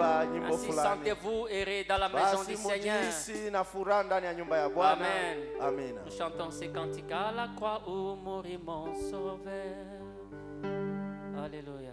Ainsi sentez-vous errer dans la maison du Seigneur. Amen. Nous chantons ces cantiques à la croix où mourit mon sauveur. Alléluia.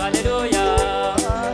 Alléluia.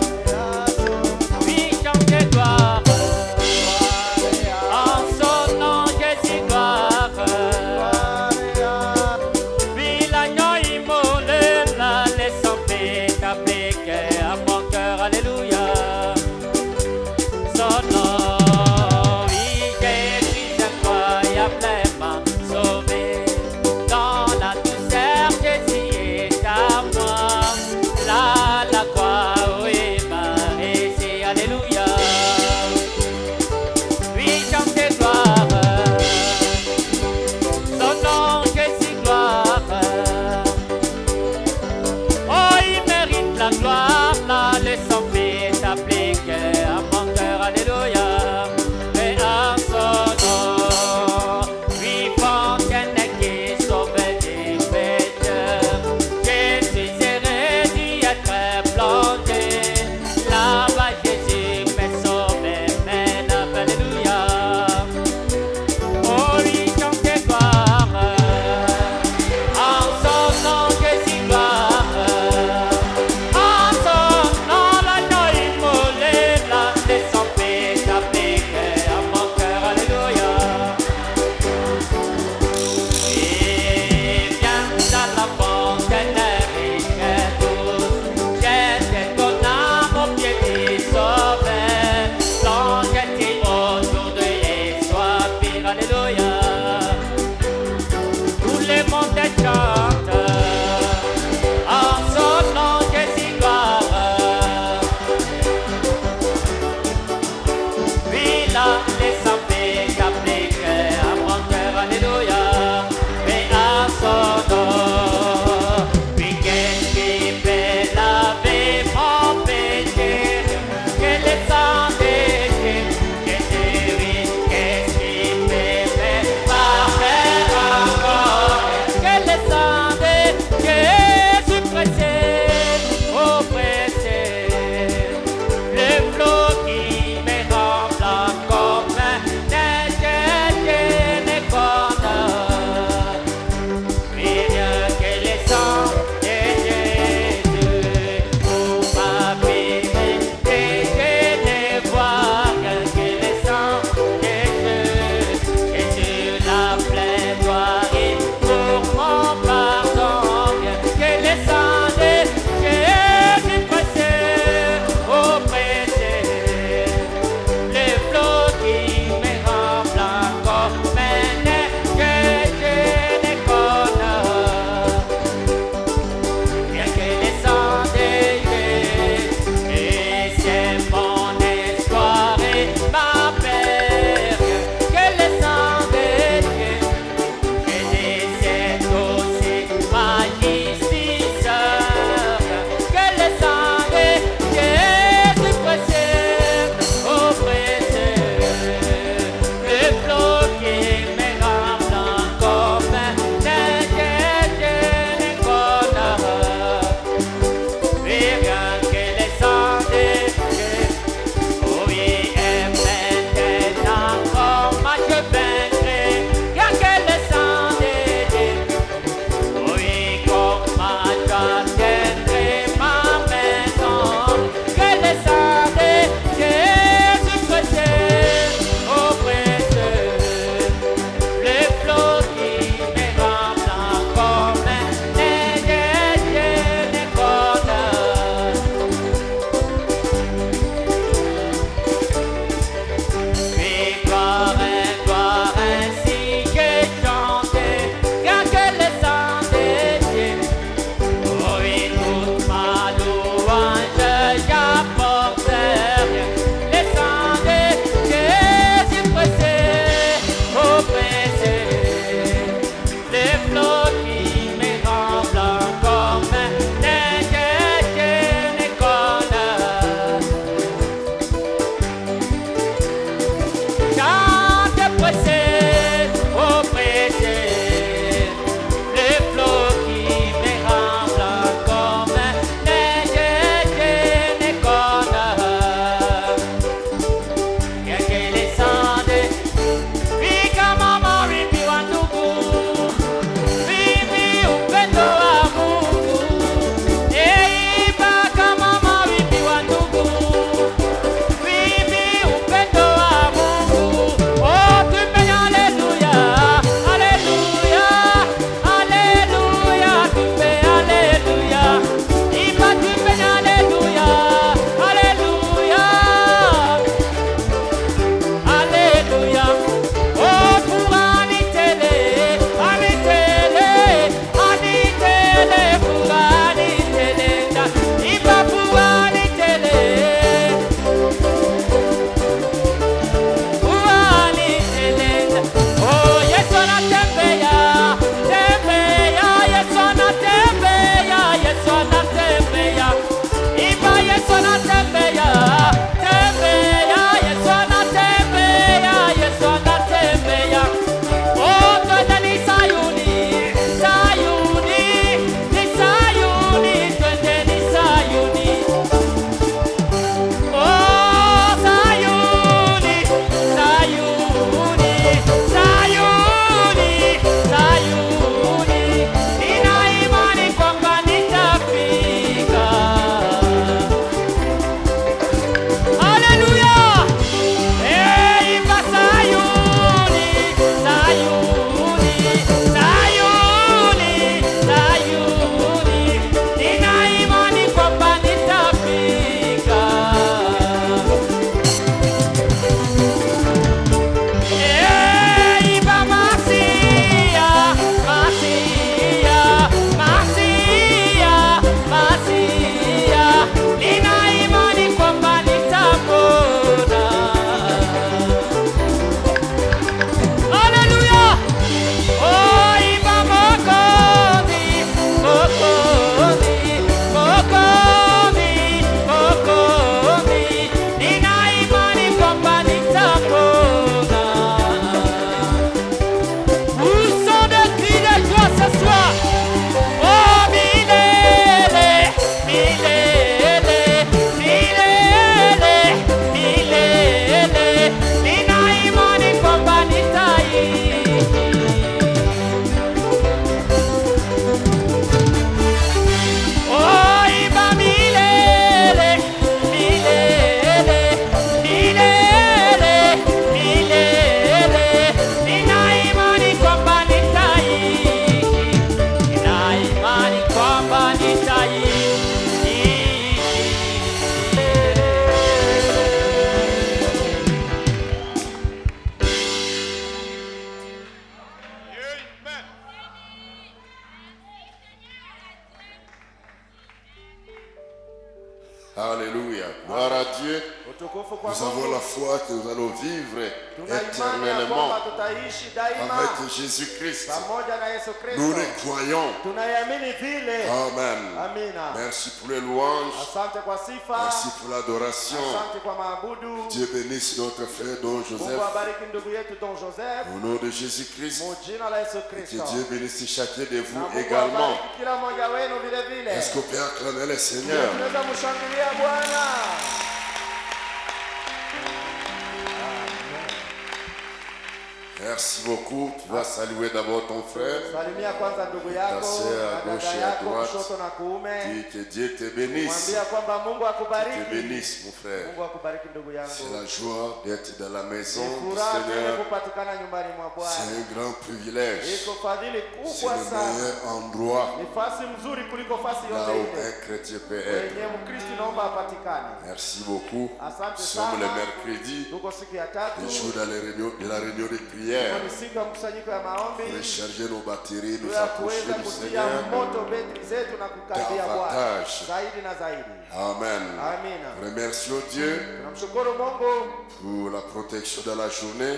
Dieu. Nous avons la foi que nous allons vivre éternellement avec Jésus-Christ. Nous le croyons. Amen. Merci pour les louanges. Merci pour l'adoration. Dieu bénisse notre frère Don Joseph. Au nom de Jésus-Christ. Que Dieu bénisse chacun de vous également. Est-ce qu'on peut acclamer le Seigneur? Merci beaucoup. Tu vas saluer d'abord ton frère, ta soeur à gauche et à droite. Dis que Dieu te bénisse. Que te bénisse, mon frère. C'est la joie d'être dans la maison du Seigneur. C'est un grand privilège. C'est le meilleur endroit là où un chrétien peut être. Merci beaucoup. Nous sommes le mercredi, le jour de la réunion de prière. Recharger nos batteries, nous approcher du Seigneur davantage. Amen. Remercions Dieu pour la protection de la journée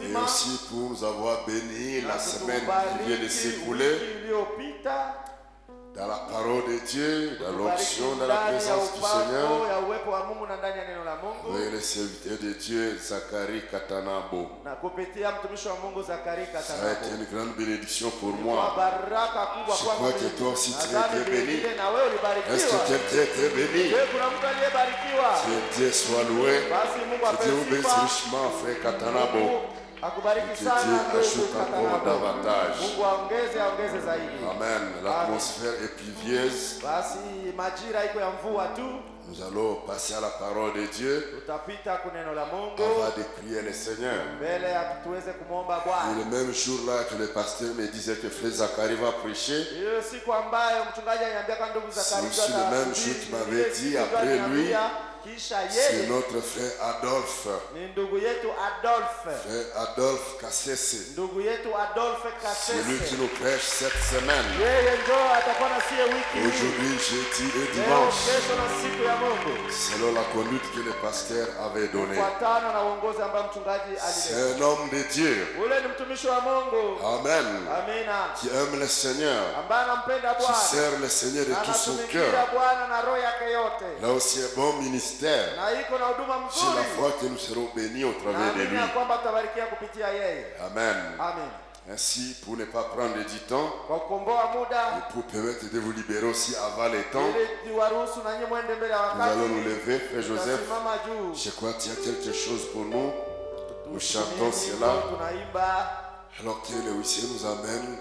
et aussi pour nous avoir bénis la semaine qui vient de s'écouler. Dans la parole de Dieu, dans l'onction, dans la présence du Seigneur. Veuillez le serviteur de Dieu, Zacharie Katanabo. Ça a été une grande bénédiction pour moi. Je crois que toi aussi tu as été béni. Est-ce que tu as été béni? Que Dieu soit loué. Que Dieu vous bénisse richement, frère Katanabo. Que Dieu ajoute encore davantage. Amen. L'atmosphère est pluvieuse. Nous allons passer à la parole de Dieu avant de prier le Seigneur. Et le même jour-là que le pasteur me disait que frère Zacharie va prêcher, c'est aussi le même jour qu'il m'avait dit après lui. C'est notre frère Adolphe. Frère Adolphe Kassese. C'est lui qui nous prêche cette semaine. Aujourd'hui, jeudi et dimanche. Selon la conduite que le pasteur avait donnée. C'est un homme de Dieu. Amen. Qui aime le Seigneur. Qui sert le Seigneur de tout son cœur. Là aussi un bon ministère. J'ai la foi que nous serons bénis au travers de lui. Amen. Ainsi, pour ne pas prendre du temps et pour permettre de vous libérer aussi avant le temps, nous allons nous lever. Frère Joseph, je crois qu'il y a quelque chose pour nous. Nous chantons cela. Alors que le huissier nous amène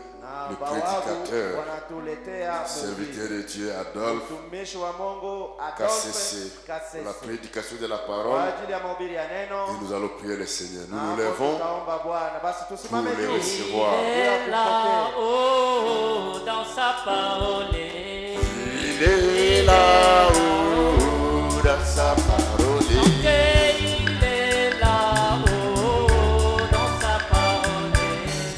le prédicateur, serviteur de Dieu Adolphe Kassese, pour la prédication de la parole. Et nous allons prier le Seigneur. Nous nous levons pour le recevoir. Il est là-haut dans sa parole. Il est là-haut dans sa parole. Il est là-haut dans sa parole.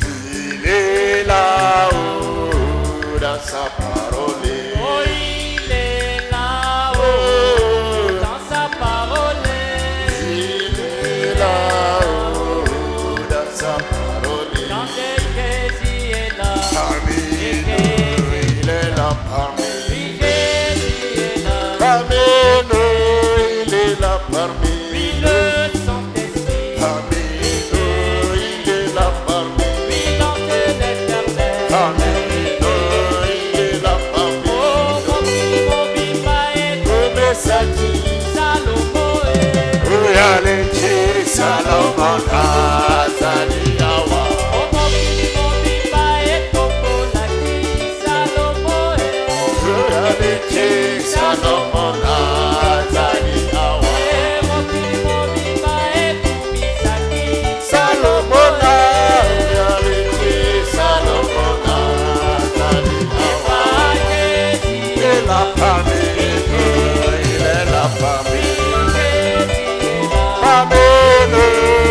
Il est là-haut dans sa parole. Oh, il est là-haut dans sa parole. Il est là-haut dans sa parole. Quand Jésus est là, Parmi nous, il est là parmi nous. Jésus est là, Parmi nous, il est là parmi puis nous. le Saint-Esprit, Parmi nous, il est là parmi nous. puis l'ange l'Éternel. Parmi nous, il est là parmi nous. Oh, mon biba est Comme ça dit, Salomon est. royauté Salomon Azali Awa. Oh, mon biba est Topolaki, Salomon est. Royauté Salomon Azali Awa. Eh, mon biba est Kubisaki, Salomon royauté Salomon Azali Awa. Il est là parmi nous, il est là parmi nous. Parmi nous,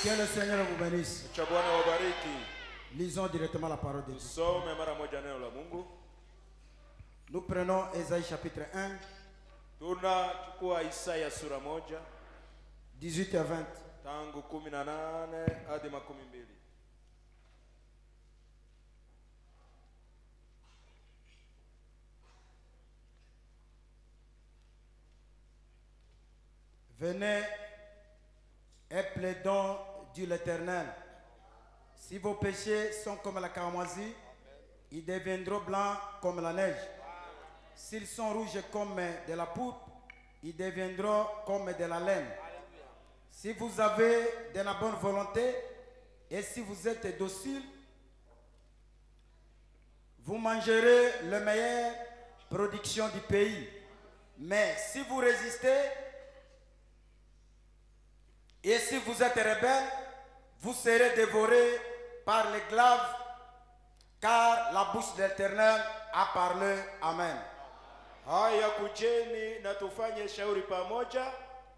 Que le Seigneur vous bénisse. Lisons directement la parole de Dieu. Nous prenons Ésaïe chapitre 1, 18 à 20. Venez et plaidons, dit l'Éternel. Si vos péchés sont comme la cramoisie, ils deviendront blancs comme la neige. S'ils sont rouges comme de la pourpre, ils deviendront comme de la laine. Si vous avez de la bonne volonté et si vous êtes docile, vous mangerez la meilleure production du pays. Mais si vous résistez et si vous êtes rebelle, vous serez dévorés par les glaves, car la bouche de l'Éternel a parlé. Amen. Haya, kujeni na tufanye shauri pamoja.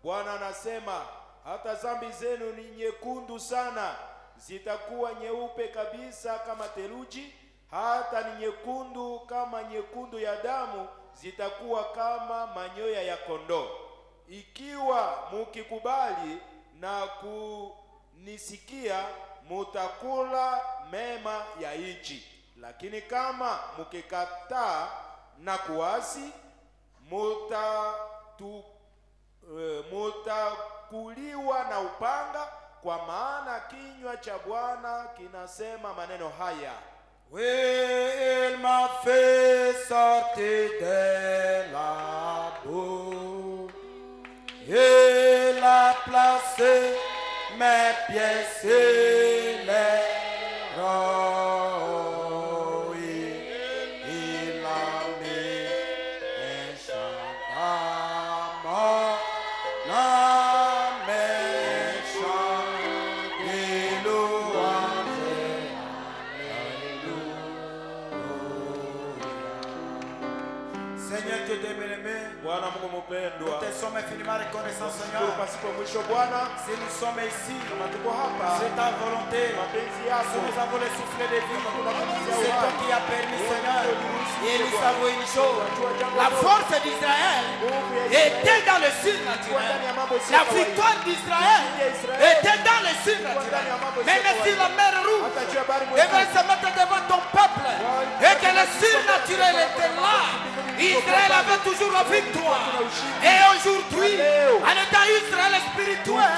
Bwana anasema, hata zambi zenu ni nyekundu sana, zitakuwa nyeupe kabisa kama theluji, hata ni nyekundu kama nyekundu ya damu, zitakuwa kama manyoya ya kondoo. Ikiwa mukikubali na kunisikia, mutakula mema ya nchi. Lakini kama mukikataa na kuasi, mutakuliwa na upanga, kwa maana kinywa cha Bwana kinasema maneno haya. Oui, il m'a fait sortir de la boue. Il a placé mes pieds sur les rocs. Il a mis un chant d'amour dans mes chants de louange. Alléluia. Seigneur Dieu de bien-aimé, nous te sommes infiniment reconnaissants, Seigneur. Si nous sommes ici, c'est ta volonté. Si nous avons le souffle de vie, c'est toi qui as permis, Seigneur. Et nous savons une chose, la force d'Israël était dans le surnaturel. La victoire d'Israël était dans le surnaturel. Même si la mer rouge devait se mettre devant ton peuple et que le surnaturel était là, Israël avait toujours la victoire. Et aujourd'hui, en étant Israël spirituel,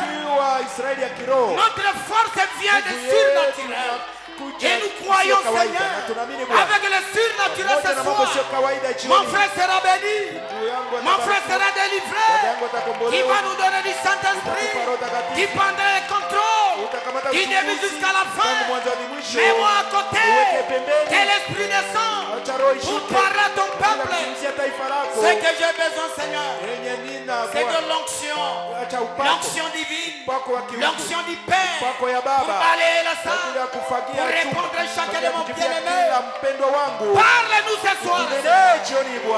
notre force vient du surnaturel. Et nous croyons, Seigneur, avec le surnaturel ce soir, mon frère sera béni, mon frère sera délivré, qui va nous donner du Saint-Esprit, qui prendra le contrôle, qui débute jusqu'à la fin. Mais moi à côté, que l'Esprit descend pour parler à ton peuple. Ce que j'ai besoin, Seigneur, c'est de l'onction divine, l'onction du Père, pour balayer la salle, pour répondre à chacun de mon bien-aimé. Parle-nous ce soir.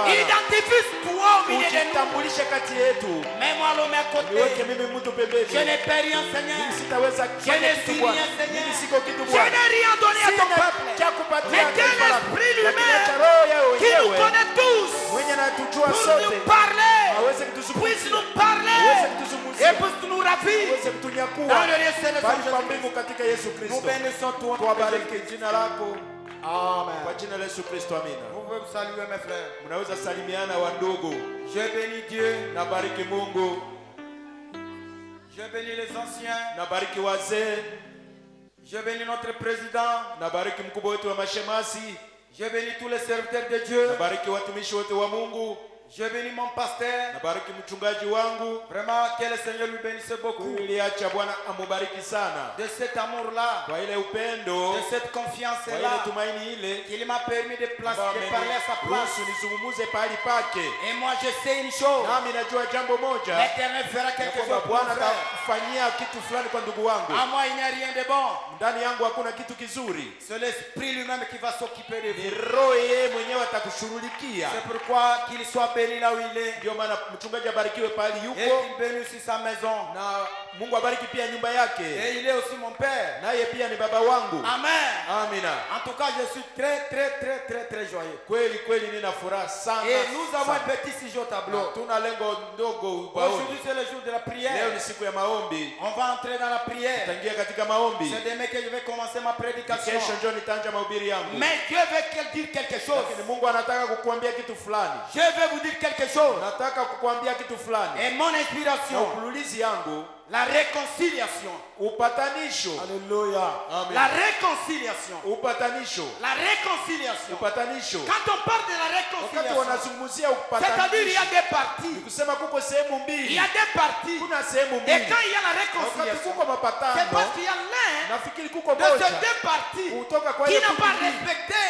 Identifie-toi au milieu de nous. Mets-moi l'homme à côté. Je n'ai pas rien, Seigneur. Je ne suis rien, Seigneur. Je n'ai rien donné à ton peuple. Mais quel esprit lui-même qui nous connaît tous pour nous parler, puisse nous parler et puisse nous ravir dans le lieu céleste. Nous bénissons toi. Amen. Vous pouvez saluer mes frères. Je bénis Dieu. Je bénis les anciens. Je bénis notre président. Je bénis tous les serviteurs de Dieu. Je bénis mon pasteur. Vraiment que le Seigneur lui bénisse beaucoup. De cet amour-là, de cette confiance-là, qu'il m'a permis de parler à sa place. Et moi je sais une chose, l'Éternel fera quelque chose pour moi. À moi il n'y a rien de bon. C'est l'Esprit lui-même qui va s'occuper de vous. C'est pourquoi qu'il soit béni là où il est. Et qu'il bénisse sa maison. Mungu abariki pia nyumba yake. Et il est aussi mon père. Naye pia ni baba wangu. Amen. Amina. En tout cas, je suis très joyeux. Kweli kweli nina furaha sana. Et nous avons un petit sujet au tableau. Tuna lengo ndogo ubaoni. Aujourd'hui c'est le jour de la prière. Leo ni siku ya maombi. On va entrer dans la prière. Tangia katika maombi. C'est demain que je vais commencer ma prédication. Kesho ndio nitaanza mahubiri yangu. Mais Dieu veut dire quelque chose. Lakini Mungu anataka kukuambia kitu fulani. Je vais vous dire quelque chose. Nataka kukuambia kitu fulani. Et mon inspiration, Upululizi yangu, la réconciliation. upatanisho. Alléluia. Amen. La réconciliation. Upatanisho. La réconciliation. Upatanisho. Quand on parle de la Wakati réconciliation, wanazungumzia c'est-à-dire il y a upatanisho, des parties. kusema kuko sehemu Il mbili. y a des parties. Kuna sehemu Et mbili. quand il y a la Wakati réconciliation, kuko c'est mapatano, parce qu'il y a l'un nafikiri kuko de ces moja deux parties kutoka kwa qui ile n'a pas kundi respecté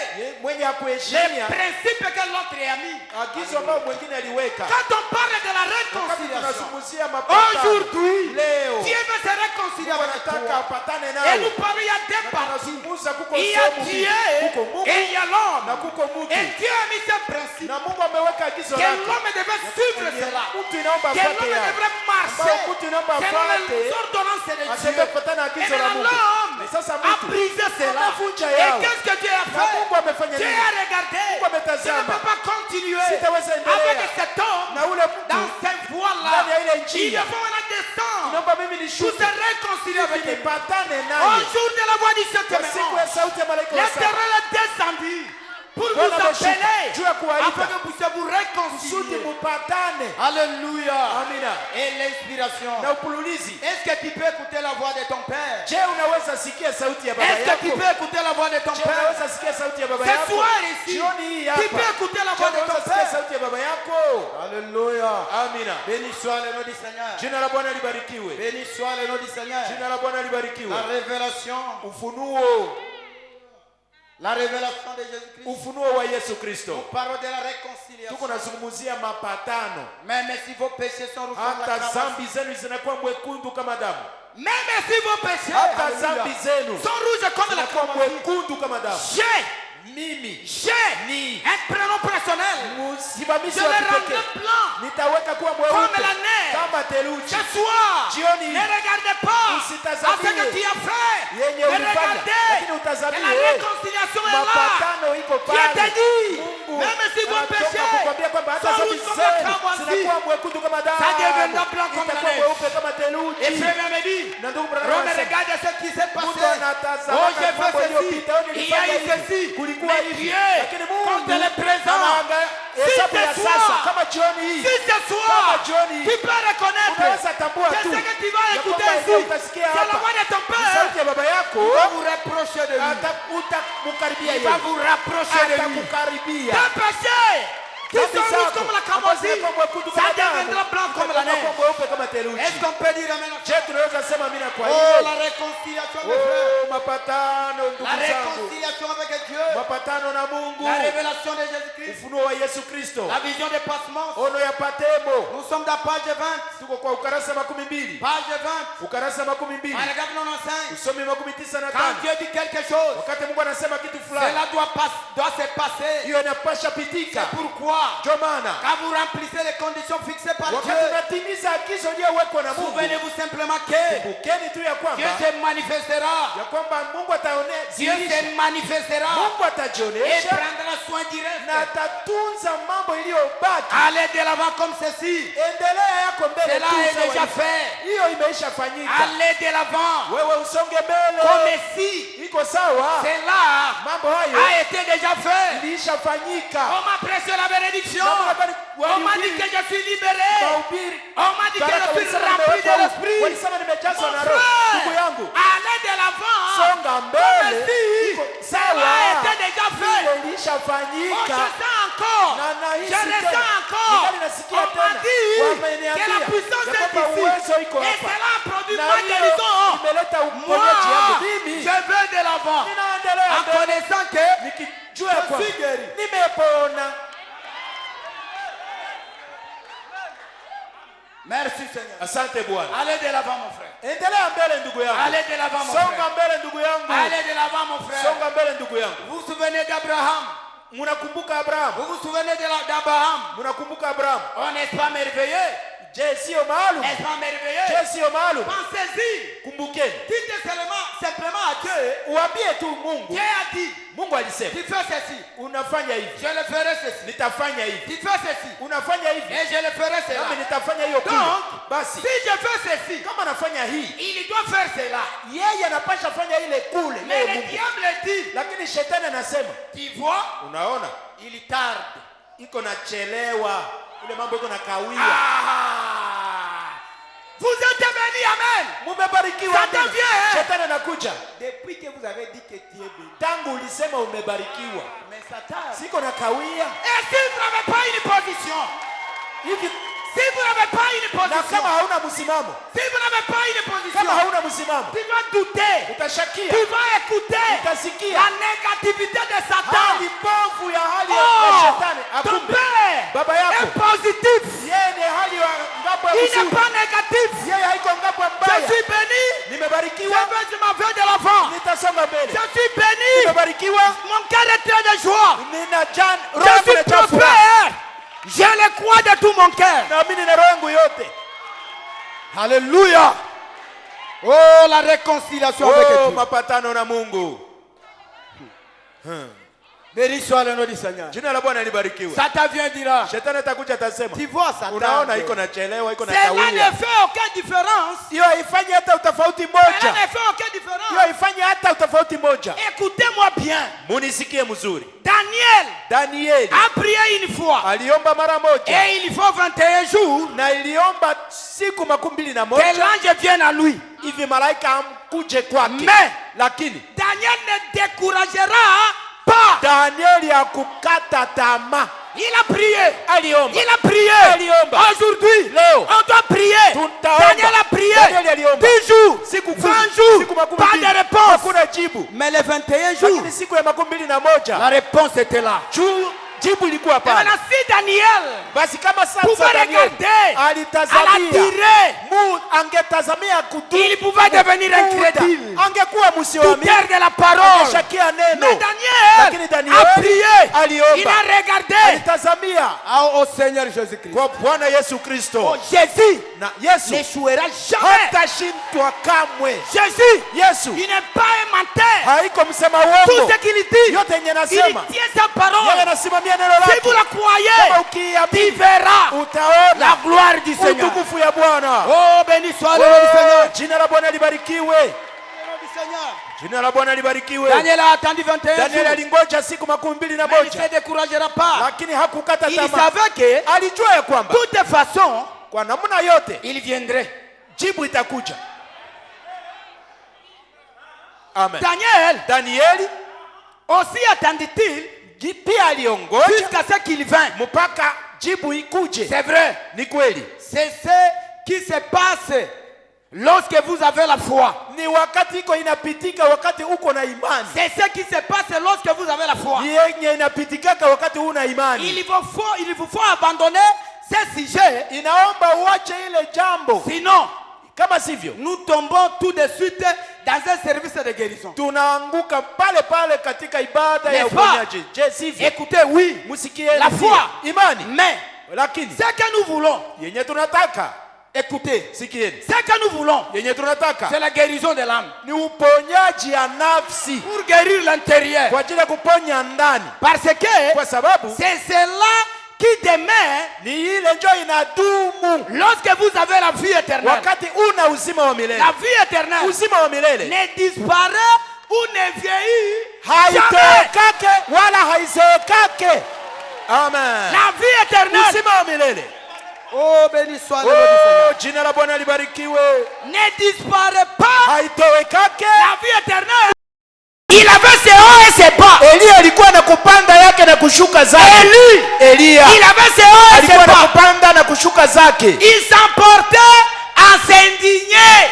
mwenye les hakuheshimia principes que l'autre a mis. agizo ambayo mwingine aliweka. Quand on parle de la Wakati réconciliation, tunazungumzia mapatano aujourd'hui, leo, Dieu veut se réconcilier Mungu avec anataka toi. apatane Et nawe. nous parlons, il y a deux parties. Tunazungumza kuko Il y a sehemu mbili. Dieu Kuko Mungu et il y a na l'homme. kuko mtu. Et Dieu a mis ses principes. Na Mungu ameweka agizo Que lake. l'homme devait suivre cela. Mtu inaomba Que afuate l'homme yao. devrait marcher Ambao mtu inaomba selon afuate. les ordonnances de Aseme Dieu. kufuatana na Et agizo la maintenant Mungu. l'homme Na sasa a mtu brisé cela. amevunja Et yao. qu'est-ce que Dieu a Na fait? Mungu amefanya Dieu nini? a regardé. Mungu Je ne ametazama. peux pas continuer Sitaweza endelea. avec cet homme Na ule mtu dans cette voie-là. ndani ya ile Il njia. faut maintenant descendre Naomba mimi pour nishuke. se réconcilier avec lui. Nipatane Au naye. jour de la voix du Kwa siku ya Saint-Témoin, sauti ya malaika wa saba. l'Éternel est descendu pour vous Bwana ameshuka appeler juu ya kuwaita. afin que vous puissiez vous Kusudi réconcilier. mupatane. Alléluia. Amina. Et l'inspiration. Na upululizi. Est-ce que tu peux écouter la voix de ton père? Je, unaweza sikia sauti ya baba Est-ce que tu yako? peux écouter la voix de ton Je, père? unaweza sikia sauti ya baba Ce yako? soir ici, Jioni hii tu hapa. peux écouter la Je, voix de unaweza ton sikia père. sauti ya baba yako? Alléluia. Amina. Béni soit le nom du Seigneur. Jina la Bwana libarikiwe. Béni soit le nom du Seigneur. Jina la Bwana libarikiwe. La révélation. Ufunuo. La révélation de Jésus-Christ. Ufunuo wa Yesu Kristo. Nous parlons de la réconciliation. Tuko nazungumzia mapatano. Même si vos péchés sont rouges comme la Hata crasse. zambi zenu zinakuwa mwekundu kama damu. Même si vos péchés Hata zambi zenu sont rouges comme la zinakuwa crasse. mwekundu kama damu. J'ai Ni un prénom personnel. msimamizi Je wa le rendrai kipekee. blanc Nitaweka kuwa comme mweupe la neige. kama theluji. Ce soir, Jioni ne regardez pas usitazamie à ce que tu as fait. yenye Mais ulifanya, regardez lakini que utazamie la réconciliation est là. mapatano iko Qui est pale. dit, Mungu même si vos anatoka péchés kukwambia kwamba hata sont zambi rouges comme la zenu cramoisi, zinakuwa mwekundu kama damu. ça deviendra blanc comme la Itakuwa neige. mweupe kama Et theluji. frère me dit, Na ndugu Branham Rome anasema, regarde ce qui s'est passé. Mungu anatazama Oh, j'ai mambo fait ceci. yaliyopita. Au Il y a eu nilifanya ceci. hivi. Kulikuwa Mais hivi. Dieu, Lakini Mungu quand elle est présente, anaangalia si hesabu ce ya sasa soir, kama jioni hii. si ce soir, Kama jioni tu peux reconnaître unaweza tambua que tu ce que tu vas ya écouter kwamba ici, ile utasikia c'est la hapa voix de ton ni père. sauti ya baba yako. Il va vous rapprocher de lui. Utamkaribia Il va yeye. vous rapprocher de lui. Atakukaribia. Tes péchés qui Dhambi sont rouges zako comme la ambazo cramoisi, zinakuwa mwekundu ça kama damu, deviendra blanc comme la zitakuwa neige. mweupe kama theluji. Est-ce qu'on peut dire amen? Je, tunaweza sema amina kwa Oh, hiyo. la réconciliation des frères. Oh, mapatano La ndugu zangu. réconciliation avec Dieu. Mapatano na Mungu. La révélation de Jésus-Christ. Ufunuo wa Yesu Kristo. La vision des passements. Ono ya patemo. Nous sommes dans page 20. Tuko kwa ukarasa 12. Page 20. Ukarasa 12. Paragraphe 95. Usomi 95. Quand Dieu dit quelque chose, Wakati Mungu anasema kitu fulani, cela doit se passer. hiyo inapasha pitika. C'est pourquoi, Ndio maana quand vous remplissez les conditions fixées par Dieu, wakati unatimiza agizo lililowekwa na Mungu, souvenez-vous simplement que kumbukeni tu ya Dieu kwamba se manifestera. Mungu Dieu se manifestera Mungu et atajionyesha prendra soin direct. na atatunza mambo iliyobaki. Allez de l'avant comme ceci. Endelea yako mbele Cela tu est sawa déjà hivi. fait. Hiyo imeisha fanyika. Allez de l'avant Wewe usonge mbele. comme si Iko sawa. cela Mambo hayo a été déjà fait. ilishafanyika. On m'a prêché la bénédiction. Namna On m'a dit que je suis libéré. mahubiri On m'a dit que baraka je suis walisema rempli de nimewekwa- l'esprit. walisema nimejazwa Mon na roho. Ndugu frère, yangu, allez de l'avant. songa Comme mbele. si Iko cela sawa. a été déjà fait. Hiyo Oh, je ilishafanyika. sens encore. Na nahisi Je tena. ressens encore. Ningali nasikia On m'a tena. dit Wameniambia que la puissance ya est kwamba uwezo ici. iko Et hapa. cela a produit Na ma hiyo guérison. imeleta Moi, uponyaji yangu. Mimi je vais de l'avant. ninaendelea En mbele. connaissant que Nikijua ya je kwamba suis guéri. nimepona. Merci Seigneur. Asante Bwana. Allez de l'avant mon frère. Endelea mbele ndugu yangu. Allez de l'avant mon Songa frère. mbele ndugu yangu. Allez de l'avant mon frère. Songa mbele ndugu yangu. Vous vous souvenez d'Abraham? Mnakumbuka Abraham? Vous vous souvenez d'Abraham? Mnakumbuka Abraham? On n'est pas merveilleux Je sio maalum? Est-ce pas merveilleux? Je sio maalum? Pensez-y. Kumbukeni. Dites simplement à Dieu. Uambie tu Mungu. Dieu a dit. Mungu alisema. Tu fais ceci. Unafanya hivi. Je le ferai ceci. Nitafanya hivi. Tu fais ceci. Unafanya hivi. Et je le ferai cela. Nami nitafanya hiyo kule. Donc, basi si je fais ceci, kama nafanya hii, il doit faire cela. Yeye anapasha fanya ile kule. Mais le diable dit. Lakini shetani anasema, tu vois? Unaona? Il tarde. Iko na chelewa. Ile mambo iko na kawia. Vous êtes bénis, amen. Mumebarikiwa. Satan vient. Shetani anakuja. Depuis que vous avez dit que tu es béni. Tangu ulisema umebarikiwa. Mais Satan. Siko na kawia. Et si vous n'avez pas une position. Hivi si vous n'avez pas une position. Na kama hauna msimamo. Si vous n'avez pas une position. Kama hauna msimamo. Tu vas douter. Utashakia. Tu vas écouter. Utasikia. La négativité de Satan. Hali mbovu ya hali ya shetani. Ton père. Baba yako. Est positif. Yeye ni hali ya ngapo ya il n'est pas négatif. Yeye haiko ngapo mbaya. Je suis béni. Nimebarikiwa. Je m'en vais de l'avant. Nitasonga mbele. Je suis béni. Nimebarikiwa. Mon cœur est plein de joie. Nina jan. Je suis prospère. Je le crois de tout mon cœur. Naamini na roho yangu yote. Alléluia. Oh, la réconciliation avec Dieu. Mapatano na Mungu. Béni soit le nom du Seigneur. Jina la Bwana libarikiwe. Satan vient dira. Shetani atakuja atasema. Tu vois Satan. Unaona iko na chelewa, iko na kawia. Cela ne fait aucune différence. Hiyo haifanyi hata utofauti moja. Cela ne fait aucune différence. Hiyo haifanyi hata utofauti moja. Écoutez-moi bien. Munisikie mzuri. Daniel a prié une fois. Aliomba mara moja. Et il faut 21 jours. Na iliomba siku 21. Que l'ange vienne à lui. Hivi malaika amkuje kwake. Mais lakini Daniel ne découragera pas. Daniel hakukata tamaa. Il a prié. Aliomba. Il a prié. Aliomba. Aujourd'hui, leo on doit prier. Daniel a prié. Daniel aliomba. 10 jours. 20 jours. Pas de réponse. Hakuna jibu. Mais les 21 jours. Lakini siku ya 21. La réponse était là. Jibu ilikuwa pale. Maintenant si Daniel. Basi kama sasa Daniel alitazamia. Angetazamia kudumu. Il pouvait devenir incrédule. Angekuwa msioamini. Douteur de la parole. Angeshakia neno. Mais Daniel a prié. Aliomba. Il a regardé. Alitazamia. Au Seigneur Jésus-Christ. Kwa Bwana Yesu Kristo. Oh, Jésus. Na Yesu n'échouera jamais. Hatashindwa kamwe. Jésus. Yesu. Il n'est pas un menteur. Haiko msema uongo. Tout ce qu'il dit. Yote yenye nasema. Il tient sa parole. Yeye anasimamia neno lake. Si vous la croyez, tu verras la gloire du Seigneur. Utukufu ya Bwana. Oh, béni soit le nom du Seigneur. Jina la Bwana libarikiwe. Jina la Bwana libarikiwe. Daniel a attendu 21 jours. Daniel alingoja siku 21. Mais il ne se découragera pas. Lakini hakukata tamaa. Il savait que alijua ya kwamba de toute façon, kwa namna yote il viendrait. Jibu itakuja. Amen. Daniel aussi attendit-il pia aliongoja jusqu'à ce qu'il vint. Mpaka jibu ikuje. C'est vrai. Ni kweli. C'est ce qui se passe lorsque vous avez la foi. Ni wakati iko inapitika wakati uko na imani. C'est ce qui se passe lorsque vous avez la foi. Ni yenye inapitikaka wakati una imani. Il vous faut abandonner ce sujet. Inaomba uache ile jambo. Sinon, kama sivyo, nous tombons tout de suite dans un service de guérison. Tunaanguka pale pale katika ibada ya uponyaji. Je, sivyo? Écoutez, oui, musikie la foi, imani. Mais lakini ce que nous voulons, yenye tunataka, écoutez, sikieni, ce que nous voulons, yenye tunataka, c'est la guérison de l'âme. Ni uponyaji ya nafsi. Pour guérir l'intérieur. Kwa ajili ya kuponya ndani. Parce que kwa sababu c'est cela qui demeure ni ile ndio inadumu lorsque vous avez la vie éternelle. Wakati una uzima wa milele. La vie éternelle. Uzima wa milele ne disparaît ou ne vieillit haitokake wala haizeekake. Amen. La vie éternelle. Uzima wa milele. Oh, béni soit le nom du Seigneur. Jina la Bwana libarikiwe. Ne disparaît pas. Haitowekake. La vie éternelle. Il avait ses hauts et ses bas. Elia alikuwa na kupanda yake na kushuka zake. Elia. Il avait ses hauts et ses bas. Alikuwa na kupanda na kushuka zake. Il s'emportait à s'indigner.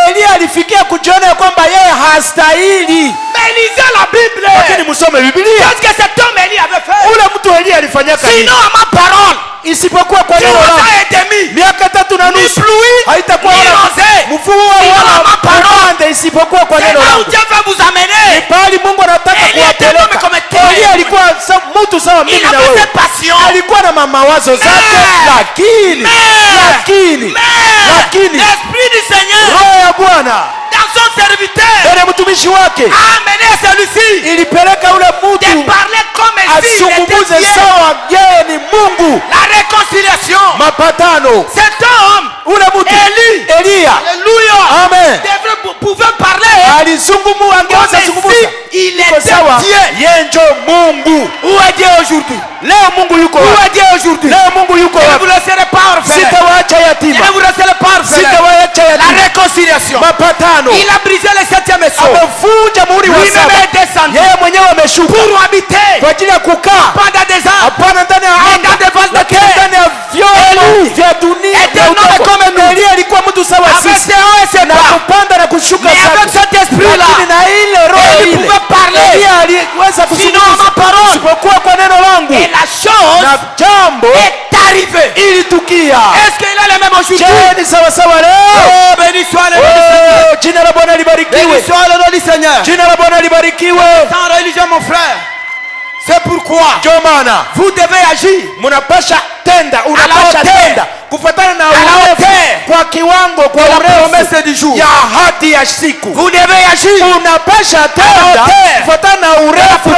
Elia alifikia kujiona kwamba yeye hastahili. Mais lisez la Bible. Lakini msome Biblia. Qu'est-ce que cet homme Elie avait fait? Ule mtu Elia alifanyaka nini? Sinon à ma parole. Isipokuwa kwa neno langu. Miaka 3.5 haitakuwa mvua wala mapande isipokuwa kwa neno langu. Dieu veut vous amener. Ni pale Mungu anataka kuwapeleka. Elia alikuwa mtu sawa mimi na wewe. Alikuwa na mawazo zake, lakini l'esprit du Seigneur Roho ya Bwana dans son serviteur ndani ya mtumishi wake a amené celui-ci ilipeleka ule de mtu parler comme s'il était asungumuze Dieu. sawa yeye ni Mungu. La réconciliation. Mapatano. Cet homme, ule mtu Elia, alléluia, amen, pouvait parler angeweza zungumza il était Dieu. Yeye ndio Mungu. Où est Dieu aujourd'hui? Leo Mungu yuko Où wapi? est Dieu aujourd'hui? Leo Mungu yuko Je ne wapi? vous laisserai pas orphelin. Sitawaacha yatima. Je ne vous laisserai pas orphelin. Sitawaacha yatima. La réconciliation. Mapatano. Il a brisé le 7e sceau. Amevunja muhuri wa Lui-même saba. est descendu. Yeye mwenyewe ameshuka Pour habiter. kwa ajili ya kukaa Pendant des ans. hapana ndani ya Mais anga, dans des vases de lakini terre. ndani ya vyombo vya dunia. Était un homme comme nous. Elia alikuwa mtu sawa Avec sisi, ses hauts et ses na bas. kupanda na kushuka Mais avec zake. cet esprit-là, Lakini na ile roho il ile pouvait parler. Elia aliweza Sinon ma kuzungumza parole. isipokuwa kwa neno langu, Et la chose na jambo est arrivée. ilitukia. Est-ce qu'il est le même aujourd'hui? Je ni sawa sawa leo. Oh, béni soit le nom du Seigneur. Oh, jina la Bwana libarikiwe. Béni soit le nom du Seigneur. Jina la Bwana libarikiwe. Sans religion, mon frère. C'est pourquoi Ndio maana vous devez agir. mnapasha tenda, unapasha tenda kufuatana na urefu, kwa kiwango, kwa urefu ya ahadi ya siku. Vous devez agir. Unapasha tenda kufuatana na urefu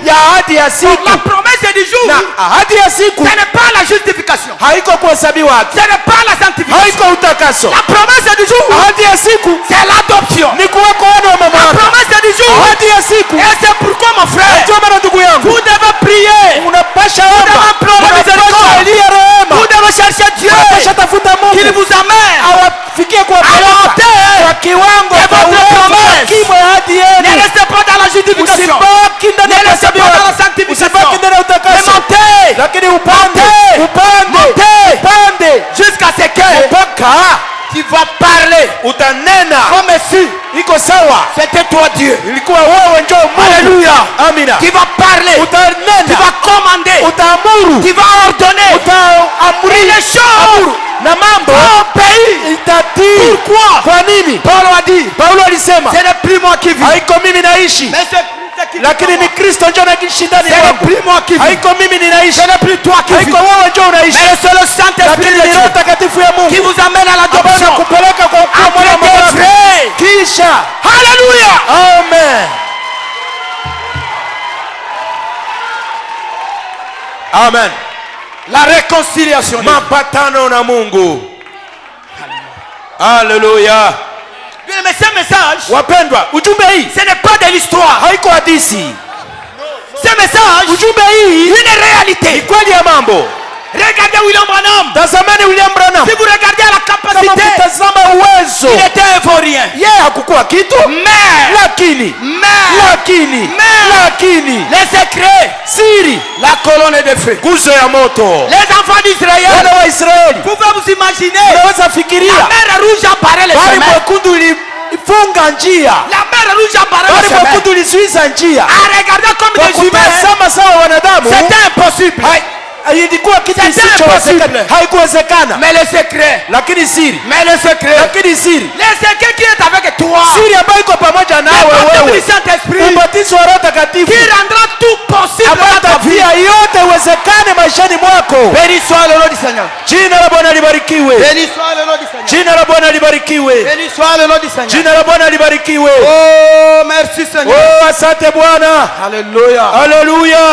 ya ahadi ya siku. La promesse du jour, Na ahadi ya siku ce n'est pas la justification. haiko kuhesabiwa haki, Ce n'est pas la sanctification. haiko utakaso. La promesse du jour, Ahadi ya siku c'est l'adoption. ni kuweko wana wa mama La yako. promesse du jour, Ahadi ya siku, et c'est pourquoi mon frère, ndio maana ndugu yangu, vous devez prier. unapasha Vous omba, devez implorer miséricorde. Elia rehema, Vous devez chercher Dieu unapasha tafuta qu'il Mungu vous amène awafikie kwa à la baraka, hauteur kwa kiwango, de kwa votre urefu, promesse. kwa kimo ya ahadi Ne yenu. restez pas dans la justification. Usibaki ndani ya Ne restez kuhesabiwa pas dans la haki, sanctification. usibaki ndani ya Mais utakaso, montez lakini upande jusqu'à ce que mpaka tu vas parler utanena comme si iko sawa, c'était toi Dieu. ilikuwa wewe ndio Mungu. Alléluia. Amina. Tu vas parler, tu Utanena, vas commander, utaamuru, tu vas ordonner. Et utaamri les choses na mambo au pays. itatii. Pourquoi? Kwa nini? Paul a dit, Paulo alisema ce n'est plus moi qui vis, haiko mimi naishi, mais c'est Christ qui vit. lakini ni Kristo ndio anaishi ndani Ce n'est yangu. plus moi qui vis, Haiko mimi ninaishi, ce n'est plus toi qui vis, haiko wewe ndio unaishi, mais c'est le Saint-Esprit lakini de ni Roho Dieu Takatifu ya Mungu qui vous amène à ambaye l'adoption. anakupeleka kwa kuwa mwana wa Après Mungu. tes frais. Kisha Alléluia. amen, amen, La réconciliation. mapatano na Mungu. Haleluya. Bien, mais ce message, Wapendwa, ujumbe hii ce n'est pas de l'histoire. haiko hadithi. Ce message, Ujumbe hii une ni réalité. kweli ya mambo. Regardez William Branham. Tazameni William Branham, Si vous regardez à la kama capacité, mkitazama uwezo, il était ivoirien. yeye hakukuwa kitu, Mais, lakini les secrets, siri, la colonne de feu. nguzo ya moto, Les enfants d'Israël, wana wa Israeli, vous pouvez vous imaginer, unaweza la fikiria mer rouge apparaît le bahari chemin. mwekundu ilifunga njia, La mer rouge apparaît le bahari chemin. mwekundu ilizuiza njia. À regarder comme Kwa des humains, kutazama sawa wanadamu, c'était impossible. ilikuwa kitu C'était kisichowezekana, impossible. haikuwezekana, Mais le secret, lakini siri, le secret qui est avec toi, siri ambayo iko pamoja nawe le baptême wewe, du Saint-Esprit, ubatizo wa Roho Takatifu qui rendra tout possible ambayo dans ta vie. tafia yote uwezekane maishani mwako. Béni soit le nom du Seigneur. Jina la Bwana libarikiwe, Béni soit le nom du Seigneur. jina la Bwana libarikiwe, Béni soit le nom du Seigneur. jina la Bwana libarikiwe. Oh, merci Seigneur. Oh, asante Bwana. Alléluia. Haleluya,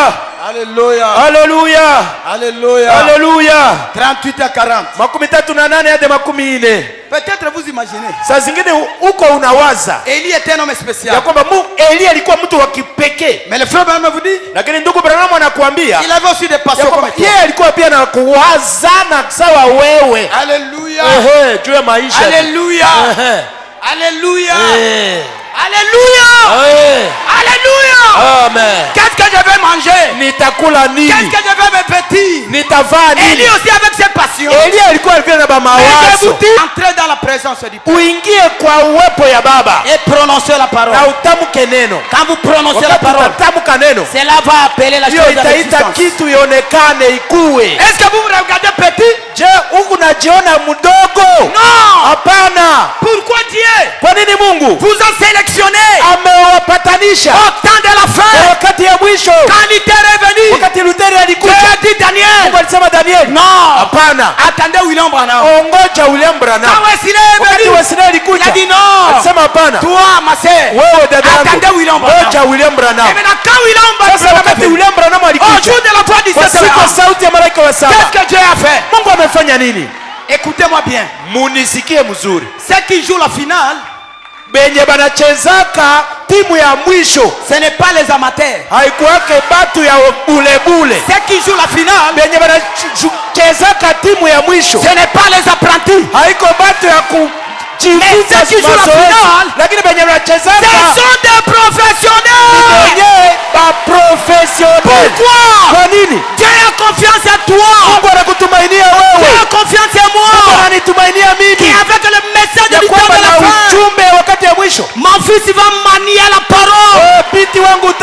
Alléluia. haleluya, Alléluia. haleluya. 38 à 40. 38 hadi 40. Peut-être vous imaginez. Saa zingine uko unawaza Élie était un homme spécial. ya kwamba Elia alikuwa mtu wa kipekee, Mais le frère Branham vous dit, lakini ndugu Branham anakuambia il avait aussi des ya passions kwamba comme toi. yeye alikuwa pia na kuwazana sawa wewe. Alléluia. Juu ya maisha. Alléluia. Ehe. Alléluia. Eh. Alléluia. Eh. Alléluia. Amen. Qu'est-ce que je vais manger? Nitakula Qu'est-ce nini? que je vais me vêtir? Nitavaa nini? Élie aussi avec ses passions. Elia alikuwa pia na Mais je vous mawazo. dis, entrez dans la présence du Père Uingie kwa uwepo ya Baba et prononcez la parole. na utamke neno. Quand vous prononcez la Wakati parole, utatamka neno, cela va appeler la hiyo chose à itaita l'existence. kitu ionekane, ikuwe. Est-ce que vous vous regardez petit? Je, huku najiona mdogo? Non. Hapana. Pourquoi Dieu Kwa nini Mungu vous a sélectionné amewapatanisha au temps de la kwa fin? wakati ya mwisho? Quand il était revenu Daniel. Mungu alisema Daniel. Non. Hapana. Attendez William Branham. Ongoja William Branham. Wakati Wesley alikuja. Il a dit non. Alisema hapana. Toi ma sœur. Wewe dada yangu. Attendez William Branham. Ongoja William Branham. Et maintenant quand William Sasa wakati William Branham alikuja. Au jour de la voix du Kwa siku ya sauti ya malaika wa saba. Qu'est-ce que Dieu a fait? Mungu amefanya nini? Écoutez-moi bien. Munisikie mzuri. Ceux qui jouent la finale, benye banachezaka timu ya mwisho, ce n'est pas les amateurs. Haikuwake batu ya bule. Ceux qui jouent la finale, benye banachezaka timu ya mwisho, ce n'est pas les apprentis. Haiko batu ya kujifunza mazoezi, lakini benye banachezaka, ce sont des professionnels. Benye ba professionnels. Pourquoi? Kwa nini? Dieu a confiance en toi. Mungu anakutumainia wewe. Dieu a confiance en moi. Mungu ananitumainia mimi. Qui avec le message du temps de la fin. Ujumbe wakati ya mwisho. Mon fils va manier la parole. Binti wangu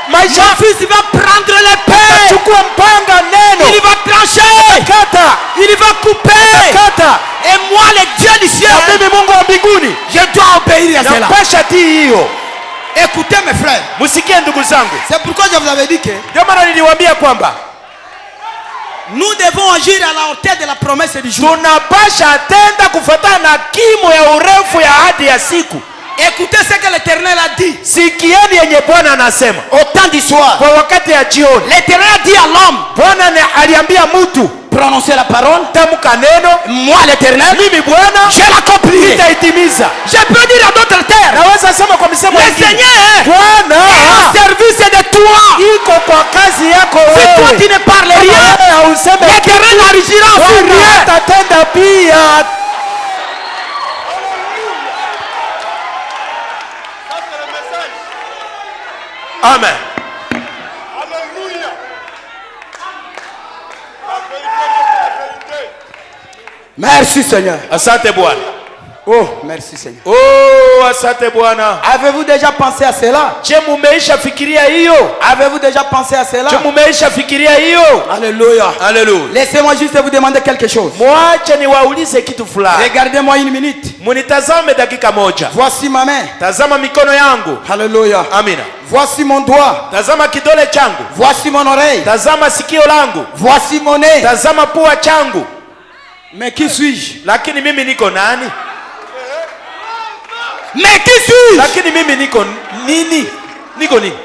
maisha. Mon fils va prendre l'épée. Chukua mpanga neno. Il va trancher. Kata. Il va couper. Kata. Et moi le Dieu du ciel. Mimi Mungu wa mbinguni. Je dois obéir à cela. Napasha tii hiyo. Écoutez mes frères. Musikie ndugu zangu. C'est pourquoi je vous avais dit que ndio maana niliwaambia kwamba nous devons agir à la hauteur de la promesse du jour. Tunapasha tenda kufuatana na kimo ya urefu ya ahadi ya siku. Écoutez ce que l'Éternel a dit. Sikieni yenye Bwana anasema. Au temps du soir. Kwa wakati ya jioni. L'Éternel a dit à l'homme. Bwana aliambia mtu. Prononcer la parole. Tamka neno. Moi l'Éternel. Mimi Bwana. Je l'accomplis. Nitaitimiza. Je peux dire à d'autres terres. Naweza sema kwa misemo le mingine. Seigneur. Bwana. Est au service de toi. Iko kwa kazi yako wewe. Si toi tu ne parles rien. L'Éternel agira sur rien. Atatenda pia. Amen. Alléluia. Merci Seigneur. Asante Bwana. Oh, merci Seigneur. Oh, asante Bwana. Avez-vous déjà pensé à cela? Je mumeisha fikiria hiyo? Avez-vous déjà pensé à cela? Je mumeisha fikiria hiyo? Alléluia. Alléluia. Laissez-moi juste vous demander quelque chose. Mwache niwaulize kitu fulani. Regardez-moi une minute. Munitazame dakika moja. Voici ma main. Tazama mikono yangu. Alléluia. Amina. Voici mon doigt. Tazama kidole changu. Voici mon oreille. Tazama sikio langu. Voici mon nez. Tazama pua changu. Mais qui suis-je? Lakini mimi niko nani? Mais qui suis-je? Lakini mimi niko nini? Niko nini?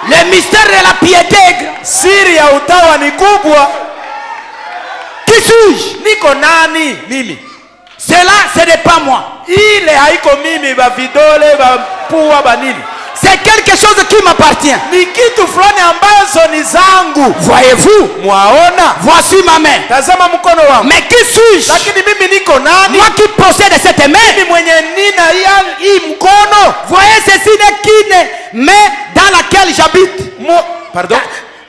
Le mystère de la piété est grand. Siri ya utawa ni kubwa. Qui suis-je? Niko nani? Mimi. Cela, ce n'est pas moi. Ile haiko mimi, ba vidole, ba pua, ba nini. C'est quelque chose qui m'appartient. Ni kitu fulani ambazo ni zangu. Voyez-vous? Mwaona? Voici ma main. Tazama mkono wangu. Mais qui suis-je? Lakini mimi niko nani? Moi qui possède cette main. Mimi mwenye nina hii mkono. Voyez, ceci n'est qu'une main dans laquelle j'habite. Pardon?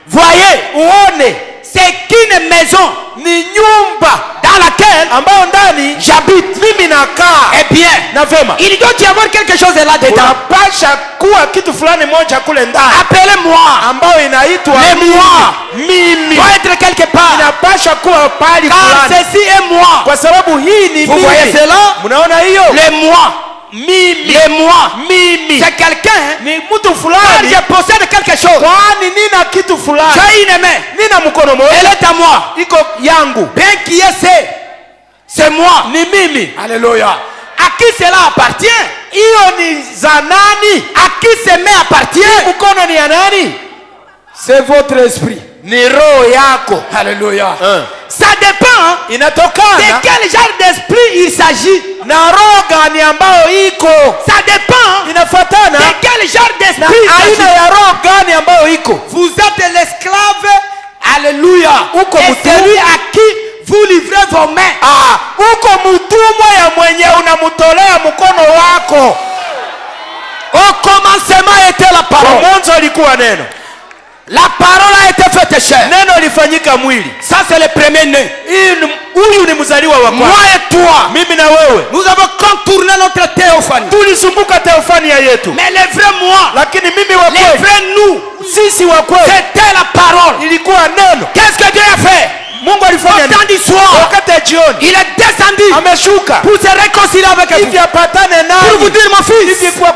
Voyez, uone, c'est qu'une maison. Ni nyumba dans laquelle ambayo ndani j'habite. Mimi nakaa. Eh bien, na vema, il doit y avoir quelque chose là dedans. Unapasha kuwa kitu fulani moja kule ndani. Appelez-moi. Ambayo inaitwa moi. Mimi. Doit être quelque part. Inapasha kuwa pali fulani. Car ceci est moi. Kwa sababu hii ni Vous voyez cela? Mnaona hiyo? Le moi. Mimi. Le moi. Mimi. C'est quelqu'un. Ni mtu fulani. Quand je possède quelque chose. Kwani nina kitu fulani. J'ai une main. Nina mkono mmoja. Elle est à moi. Iko yangu. Bien qui est c'est moi. Ni mimi. Alléluia. À qui cela appartient? Hiyo ni za nani? À qui ces mains appartient? Mkono ni ya nani? C'est votre esprit. Ni roho yako. Alléluia. Ça dépend. Inatokana de quel genre d'esprit il s'agit. Na roho gani ambayo iko. Ça dépend. Inafuatana de quel genre d'esprit il s'agit. Aina ya roho gani ambayo iko. Vous êtes l'esclave. Alléluia. Uko et celui à qui vous livrez vos mains. Uko mtumwa ya mwenye unamtolea mkono wako. Au commencement était la parole. Mwanzo ilikuwa neno. La parole a été faite chair. Neno lifanyika mwili. Ça c'est le premier né. Huyu ni mzaliwa wa kwanza. Moi et toi. Mimi na wewe. Nous avons contourné notre théophanie. Tulizunguka teofania yetu. Mais le vrai moi. Lakini mimi wa kweli. Le vrai nous. Sisi wa kweli. C'était la parole. Ilikuwa neno. Qu'est-ce que Dieu a fait? Mungu alifanya nini? Au temps du soir. Wakati ya jioni. Il est descendu. Ameshuka. Pour se réconcilier avec vous. Hivi apatane nani? Pour vous dire mon fils. Hivi kwa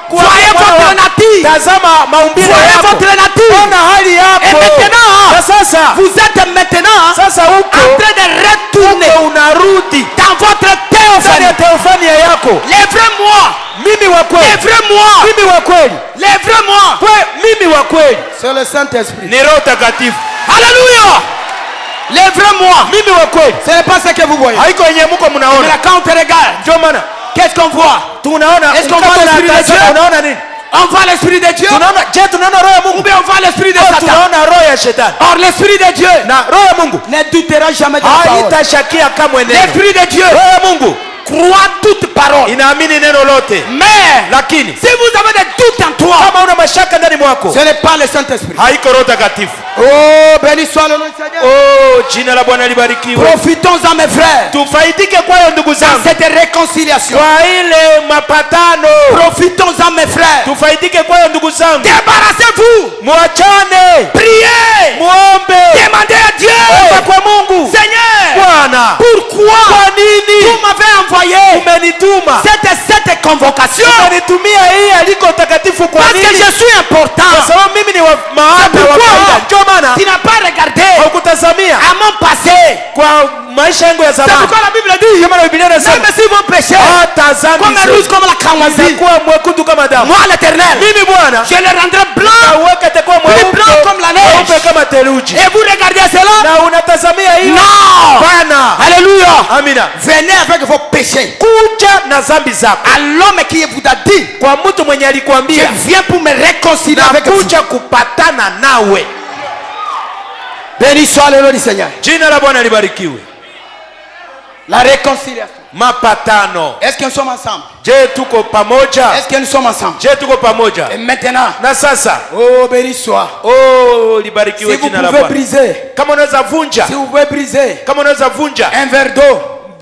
voyez votre nature. Tazama maumbile yako. Voyez votre nature. Ona hali yako. Et maintenant sasa vous êtes maintenant sasa en uko train de retourner unarudi dans votre ndani théophanie. ya teofania yako. Les vrais moi, Mimi wa les kweli, vrais moi, mimi wa kweli, les vrais moi. mimi wa kweli C'est le Saint-Esprit. ni Roho Takatifu. Alléluia. Les vrais moi, Mimi wa kweli ce n'est pas ce que vous voyez. haiko yenye mko Mais mnaona. là, quand on te regarde, Ndio maana qu'est-ce qu'on voit? tunaona Est-ce qu'on voit kama l'Esprit de unatazama, Dieu? unaona nini? On voit l'Esprit de Dieu Tunaona tunaona roho ya ou Mungu bien on voit l'Esprit de au Satan? tunaona roho ya shetani. Or l'Esprit de Dieu Na roho ya Mungu ne doutera jamais de la parole. haitashakia kamwe neno. L'Esprit de Dieu Roho ya Mungu croit toute parole. inaamini neno lote, Mais lakini si vous avez des doutes en toi, kama una mashaka ndani mwako ce n'est pas le Saint-Esprit. haiko Roho Takatifu. Oh, béni soit le nom du Seigneur. Oh, jina la Bwana libarikiwe. Profitons-en, mes frères, Tufaidike kwayo ndugu dans zangu, cette réconciliation. kwa ile mapatano. Profitons-en, mes frères. Tufaidike kwayo ndugu zangu, Débarrassez-vous. muachane, Priez. muombe, Demandez à Dieu. omba kwa Mungu. Seigneur, Bwana, pourquoi kwa nini vous m'avez envoyé umenituma? cette convocation? Umenitumia hii aliko takatifu kwa Parce que nini? je suis important. Kwa sababu mimi ni wa maana wa Pourquoi faida. Ndio maana tu n'as pas regardé haukutazamia à mon passé? kwa maisha yangu ya C'est zamani. pourquoi la Bible dit, Kama Biblia inasema même si vos péchés hata dhambi comme zenu rouge comme la cramoisie, zitakuwa mwekundu kama damu, moi l'Éternel, mimi Bwana je les rendrai blancs naweka itakuwa plus mweupe blancs comme la neige. mweupe kama theluji. Et vous regardez cela? Na unatazamia hiyo? Non. Bwana, Alléluia. amina. Venez avec vos péchés. Kuja na dhambi zako À l'homme qui vous a dit, kwa mtu mwenye je alikwambia viens pour me réconcilier na avec vous. kuja kupatana nawe. Béni soit le nom du Seigneur. Jina la Bwana libarikiwe. La réconciliation. Mapatano. Est-ce que nous sommes ensemble? Je tuko pamoja? Est-ce que nous sommes ensemble? Je tuko pamoja? Et maintenant, Na sasa, oh béni soit. oh Si libarikiwe vous jina la pouvez Bwana. briser, Kama unaweza vunja, si vous pouvez briser kama unaweza vunja un verre d'eau,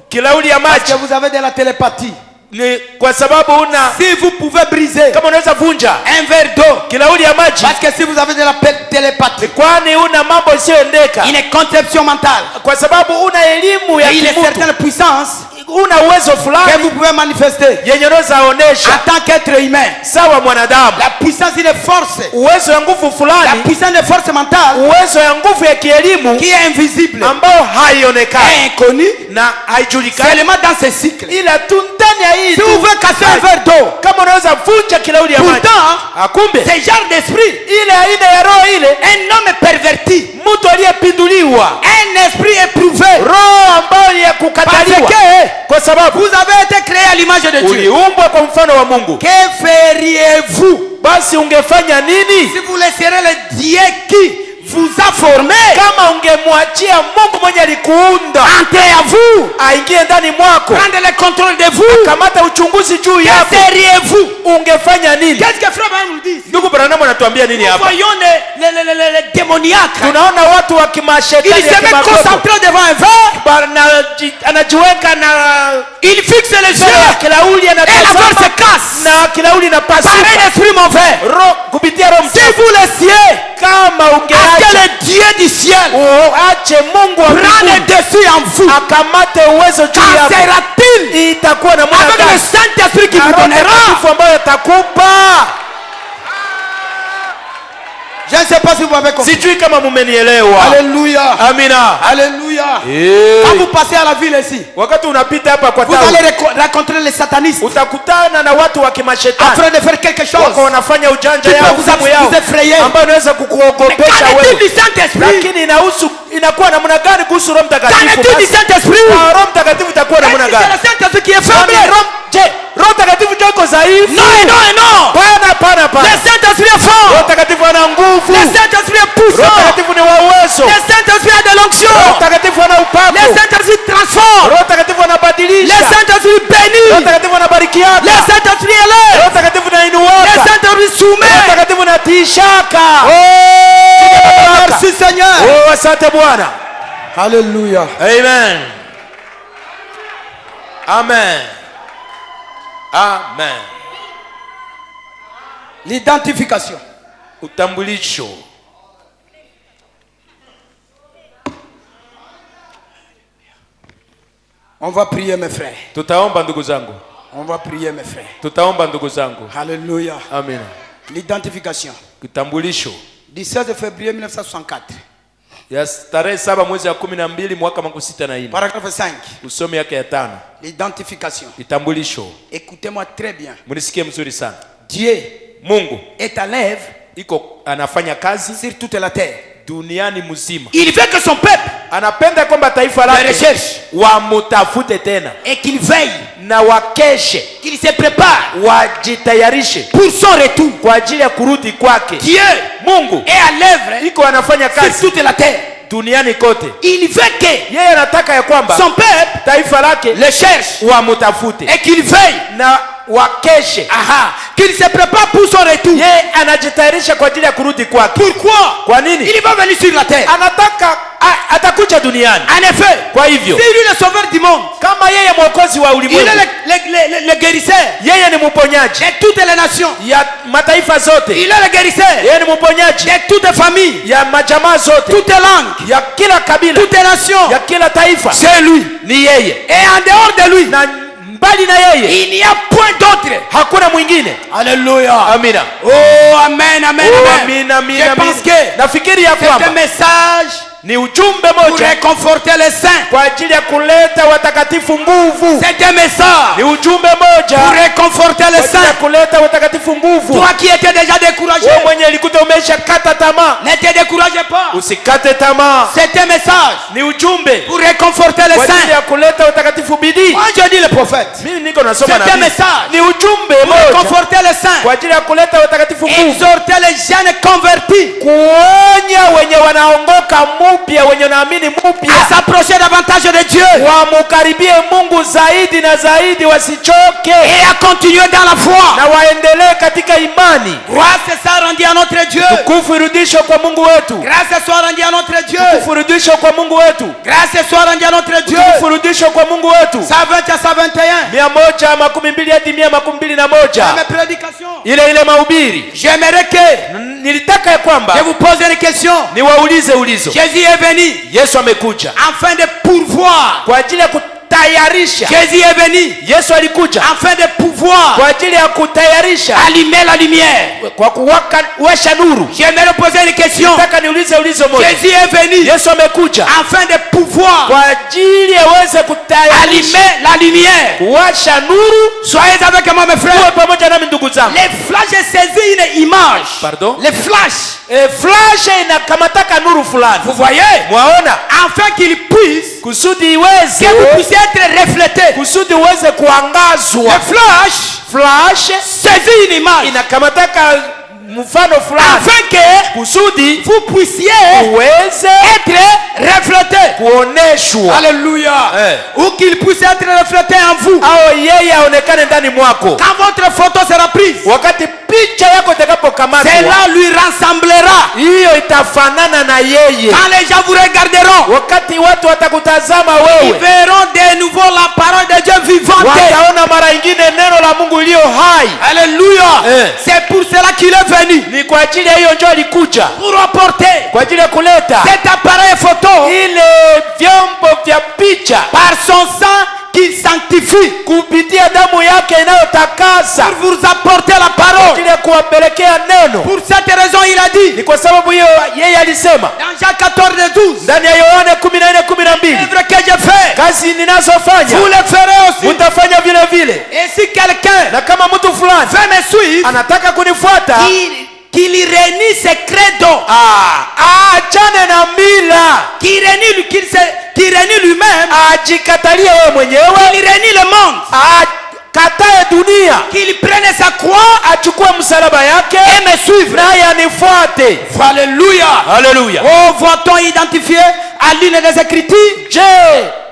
kilauli ya parce maji, que vous avez de la télépathie. ni kwa sababu una, Si vous pouvez briser kama unaweza vunja un verre d'eau, kilauli ya maji, parce que si vous avez de la télépathie, kwani una mambo isiyoendeka, une conception mentale, kwa sababu una elimu ya et une kimutu, certaine puissance una uwezo que fulani vous pouvez manifester yenye unaweza en onesha tant qu'être humain. sawa mwanadamu, La puissance d'une force, uwezo ya nguvu la fulani, puissance de force mentale uwezo ya nguvu ya kielimu qui est invisible, ambayo haionekani est inconnue, na haijulikani, seulement dans ce cycle. ila tu ndani ya hii Si vous pouvez casser un verre d'eau, kama unaweza vunja kilauli ya maji. pourtant, Akumbe ce genre d'esprit, ile aina ya roho ile, un homme perverti, mtu aliyepinduliwa, un esprit éprouvé, roho ambayo ni ya parce kukataliwa, que kwa sababu vous avez été créé à l'image de Dieu. uliumbwa kwa mfano wa Mungu. Que feriez-vous Basi ungefanya nini si vous laisserez le Dieu qui vous a formé kama ungemwachia Mungu mwenye alikuunda entrer à vous, aingie ndani mwako, prendre le contrôle de vous? kamata uchunguzi juu Que yako? feriez-vous? Ungefanya nini? Qu'est-ce que Frère Branham nous dit? Ndugu Branham anatuambia nini Nous hapa? voyons les démoniaques. Tunaona watu wa Il kimashetani se ya met kimagogo, concentré devant un verre, anajiweka na il fixe les mbele ya yeux kilauli, et la verre anatazama se casse na kilauli par inapasuka. un esprit mauvais. Kupitia Roho Si Mtakatifu. vous laissiez Kama à que ungeacha le Dieu du ciel uache Mungu wa prenne le mbinguni dessus en vous, akamate uwezo juu qu'en yako, sera-t-il itakuwa na mwana avec le gani? Saint-Esprit qui Na vous Roho donnera? Mtakatifu ambayo atakupa. Je ne sais pas si vous m'avez compris. Sijui kama mumenielewa. Alléluia. Amina. Alléluia. Eh. Quand vous passez à la ville ici, Wakati unapita hapa kwa vous town, allez rencontrer les satanistes utakutana na watu wa en kimashetani train de faire quelque chose wako wanafanya ujanja qui yao, peut nguvu yao, vous effrayer. ambayo inaweza Mais kukuogopesha qu'en est-il wewe. du Saint-Esprit? Lakini inakuwa namna gani kuhusu Roho Qu'en Mtakatifu? est-il du Basi, Saint-Esprit? kwa Roho Mtakatifu itakuwa Est-ce namna que c'est gani? le Saint-Esprit qui est Kwani faible? Roho Mtakatifu ndio iko dhaifu? Non et non et non. Pana pana Le pana. Saint-Esprit est Roho fort. Mtakatifu ana nguvu. Le Saint-Esprit est Roho puissant. Mtakatifu ni wa uwezo. Le Saint-Esprit a de l'onction. Roho Mtakatifu ana Le upako. Saint-Esprit transforme. Roho Mtakatifu Le anabadilisha. Saint-Esprit Roho bénit. Mtakatifu anabarikiaka. Le Saint-Esprit élève. Roho Mtakatifu Le anainuaka. Saint-Esprit Roho soumet. Mtakatifu anatiishaka. Oh, merci Seigneur. Oh, asante Bwana. Alléluia. Amen. Amen. Amen. L'identification. Utambulisho. On va prier mes frères. Tutaomba ndugu zangu. On va prier mes frères. Tutaomba ndugu zangu. Alléluia. Amen. L'identification. Kitambulisho. Du 16 février 1964. ya tarehe 7 mwezi wa 12 mwaka 64. Paragraphe 5. Usome yake ya 5. L'identification. Kitambulisho. Écoutez-moi très bien. Munisikie mzuri sana. Dieu Mungu est à l'œuvre iko anafanya kazi sur toute la terre. Duniani mzima. Il veut que son peuple anapenda kwamba taifa lake recherche wamutafute tena et qu'il veille na wakeshe, qu'il se prépare wajitayarishe pour son retour kwa ajili ya kurudi kwake. Dieu Mungu est à l'œuvre iko anafanya kazi sur toute la terre duniani kote. Il veut que yeye anataka ya kwamba son peuple taifa lake le cherche wamutafute et qu'il veille na wakeshe, qu'il se prépare pour son retour. Yeye anajitayarisha kwa ajili ya kurudi kwake. Pourquoi? Kwa nini? Il va venir sur la terre. Anataka atakuja duniani. En effet, kwa hivyo, si lui le sauveur du monde, kama yeye mwokozi wa ulimwengu, il est le guérisseur. Yeye ni mponyaji de toutes les nations. Ya mataifa zote. Il est le guérisseur. Yeye ni mponyaji de toutes les familles. Ya majamaa zote. Toutes les langues. Ya kila kabila. Toutes les nations. Ya kila taifa. C'est lui. Ni yeye. Et en dehors de lui, na mbali na yeye, il n'y a point d'autre. Hakuna mwingine. Alléluia. Amina. Oh amen, amen, oh, amen. Amina, Je pense que nafikiri ya kwamba c'est un message ni ujumbe pour moja réconforter les saints. Kwa ajili ya kuleta watakatifu nguvu. C'est un message ni ujumbe moja pour réconforter les saints. Kwa kuleta watakatifu nguvu. Toi qui étais déjà découragé, wewe mwenye ulikuta umeshakata tamaa, ne te découragez pas. Usikate tamaa. C'est un message ni ujumbe pour réconforter les saints. Kwa ajili ya kuleta watakatifu bidii. Moi je dis le prophète. Mimi niko nasoma nabii. C'est un message ni ujumbe pour réconforter les saints. Kwa ajili ya kuleta watakatifu nguvu. Exhorter les jeunes convertis. Kuonya wenye wanaongoka mpya, wenye naamini mpya, à s'approcher davantage de Dieu, wamukaribie Mungu zaidi na zaidi, wasichoke, et à continuer dans la foi, na waendelee katika imani. Grâce soit rendue à notre Dieu. Tukufu irudishwe kwa Mungu wetu. Grâce soit rendue à notre Dieu. Tukufu irudishwe kwa Mungu wetu. Grâce soit rendue à notre Dieu. Tukufu irudishwe kwa Mungu wetu. 120 à 121. 112 hadi 121. Mes prédications. Ile mahubiri. J'aimerais que nilitaka ya kwamba je vous pose une question. Niwaulize ulizo. Jésus est venu. Yesu amekuja afin de pourvoir. Kwa ajili ya kutayarisha. Jésus est venu. Yesu alikuja afin de pouvoir. Kwa ajili ya kutayarisha. Allumer la lumière. Kwa kuwasha nuru. J'aimerais poser une question. Nataka niulize ulizo moja. Jésus est venu. Yesu amekuja afin de pouvoir. Kwa ajili yaweze kutayarisha. Allumer la lumière. Kuwasha nuru. Soyez avec moi mes frères. Tuwe pamoja nami ndugu zangu. Les flashs saisissent une image. Pardon? Les flashs. Flash inakamataka nuru fulani. Vous voyez? Mwaona? Afin qu'il puisse. Kusudi iweze. Que vous puissiez être reflété. Kusudi uweze kuangazwa. Le flash saisit une image. Inakamataka mfano fulani. Afin que kusudi vous puissiez uweze être reflété. Kuoneshwa. Alléluia. Ou qu'il puisse être reflété en vous. Au yeye aonekane ndani mwako. Quand votre photo sera prise. Wakati picha yako itakapokamatwa. Cela lui ressemblera. Hiyo itafanana na yeye. Quand les gens vous regarderont. Wakati watu watakutazama wewe. Ils verront de nouveau la parole de Dieu vivante. Wataona mara nyingine neno la Mungu iliyo hai. Alléluia. C'est pour cela qu'il est venu. Ni kwa ajili ya hiyo njoo alikuja. Pour apporter. Kwa ajili ya kuleta. Cet appareil photo. Ile vyombo vya picha. Par son sang qu'il sanctifie. Kupitia damu yake inayotakasa. Pour vous apporter la parole. Kwa ajili ya kuwapelekea neno. Pour cette raison il a dit. Ni kwa sababu hiyo yeye alisema. Dans Jean 14:12. Ndani ya Yohana 14:12. L'œuvre que je fais. Kazi ninazofanya. Vous le ferez aussi. Mtafanya vile vile. Et si quelqu'un. Na kama mtu fulani. veut me suivre. Anataka kunifuata. Qu'il renie ses credos. Achane na mila. Qu'il renie lui-même. Ajikatalie yeye mwenyewe. Qu'il renie le monde. Katae dunia. Qu'il prenne sa croix. Achukue msalaba yake. Et me suivre. Naye anifuate. Alléluia. Alléluia. Oh, va-t-on identifier à l'une des Écritures? Je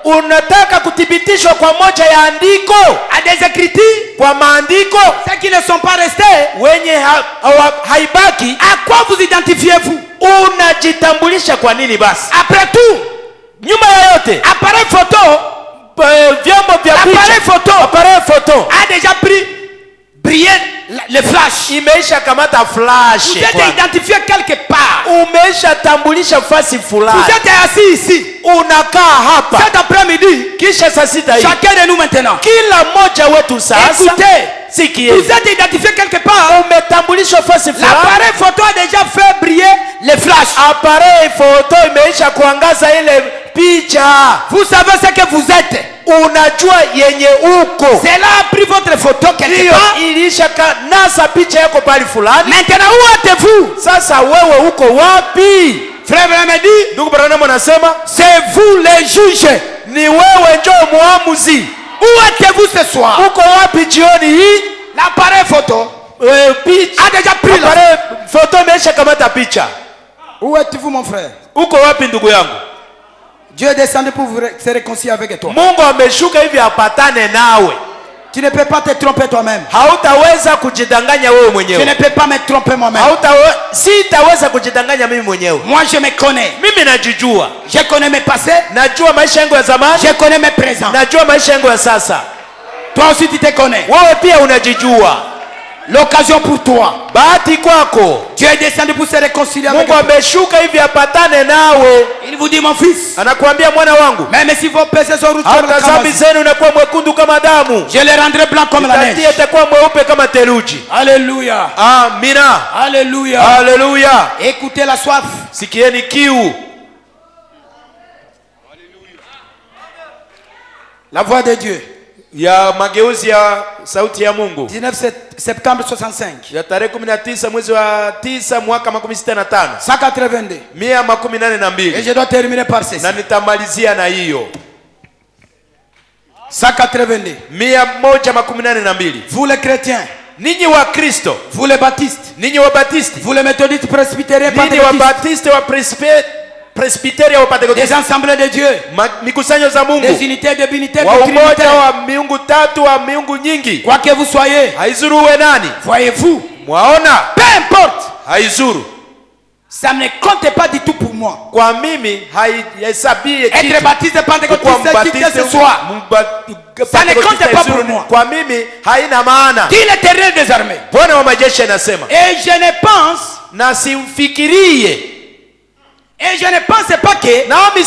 unataka kuthibitishwa kwa moja ya andiko? À des Écritures? Kwa maandiko? Ceux qui ne sont pas restés. Wenye haibaki. À quoi vous identifiez-vous? Unajitambulisha kwa nini basi? Après tout. Nyuma ya yote. Appareil photo. Vyombo vya picha. Appareil photo. A déjà pris briller le flash. Imeisha kamata flash. Vous êtes identifié quelque part. Umeisha tambulisha fasi fulani. Vous êtes assis ici. Unakaa hapa. Cet après-midi. Kisha saa sita hii. Chacun de nous maintenant. Kila mmoja wetu sasa. Écoutez Vous êtes identifié quelque part. L'appareil photo a déjà fait briller les flashs. Appareil photo imeisha kuangaza ile picha. Vous savez ce que vous êtes. Unajua yenye uko. Cela a pris votre photo quelque part. Ilisha nasa picha yako pali fulani. Maintenant où êtes-vous? Sasa wewe uko wapi? Frère Branham dit, ndugu Branham anasema, c'est vous les juges. Ni wewe ndio muamuzi. Où êtes-vous ce soir? Uko wapi jioni hii? L'appareil photo picha a déjà pris l'appareil photo imesha kamata picha. Où êtes-vous mon frère? Uko wapi ndugu yangu? Dieu est descendu pour se réconcilier avec toi. Mungu ameshuka hivi apatane nawe. Tu ne peux pas te tromper toi-même. Hautaweza kujidanganya wewe mwenyewe. Je ne peux pas me tromper moi-même. Sitaweza kujidanganya mimi mwenyewe. Moi je me connais. Mimi najijua. Je connais mes passés. Najua maisha yangu ya zamani. Je connais mes présents. Najua maisha yangu ya sasa. Toi aussi tu te connais. Wewe pia unajijua. L'occasion pour toi. Bahati kwako. Dieu est descendu pour se réconcilier avec toi. Mungu ameshuka hivi apatane nawe. Il vous dit mon fils. Anakuambia mwana wangu. Même si vos péchés sont rouges comme la dhambi zenu inakuwa mwekundu kama damu. Je les rendrai blancs comme la neige. Itakuwa mweupe kama theluji. Alléluia. Amina. Alléluia. Alléluia. Écoutez la soif. Sikieni kiu. La voix de Dieu. Ya mageuzi ya sauti ya Mungu. 19 septembre 65. Ya tarehe 19 mwezi wa 9 mwaka 65. 182. 182. Et je dois terminer par ceci. Na nitamalizia na hiyo. 182. 182. Vous les chrétiens. Ninyi wa Kristo. Vous les baptistes. Ninyi wa baptisti. Vous les méthodistes presbytériens. Ninyi wa baptiste wa presbyteria wa Pentecoste. Des assemblées de Dieu. Mikusanyo za Mungu. Des unités de binité wa umoja wa miungu tatu wa miungu nyingi. Quoi que vous soyez. Haizuru uwe nani. Voyez-vous. Mwaona. Peu importe. Haizuru. Ça ne compte pas du tout pour moi. Kwa mimi haihesabie kitu. Être baptisé pentecôtiste qui ce soir. Ça ne compte pas pour moi. Kwa mimi haina maana. Dit l'Éternel des armées. Bwana wa majeshi anasema. Et je ne pense. Na sifikirie. Et je ne pense pas que Naomi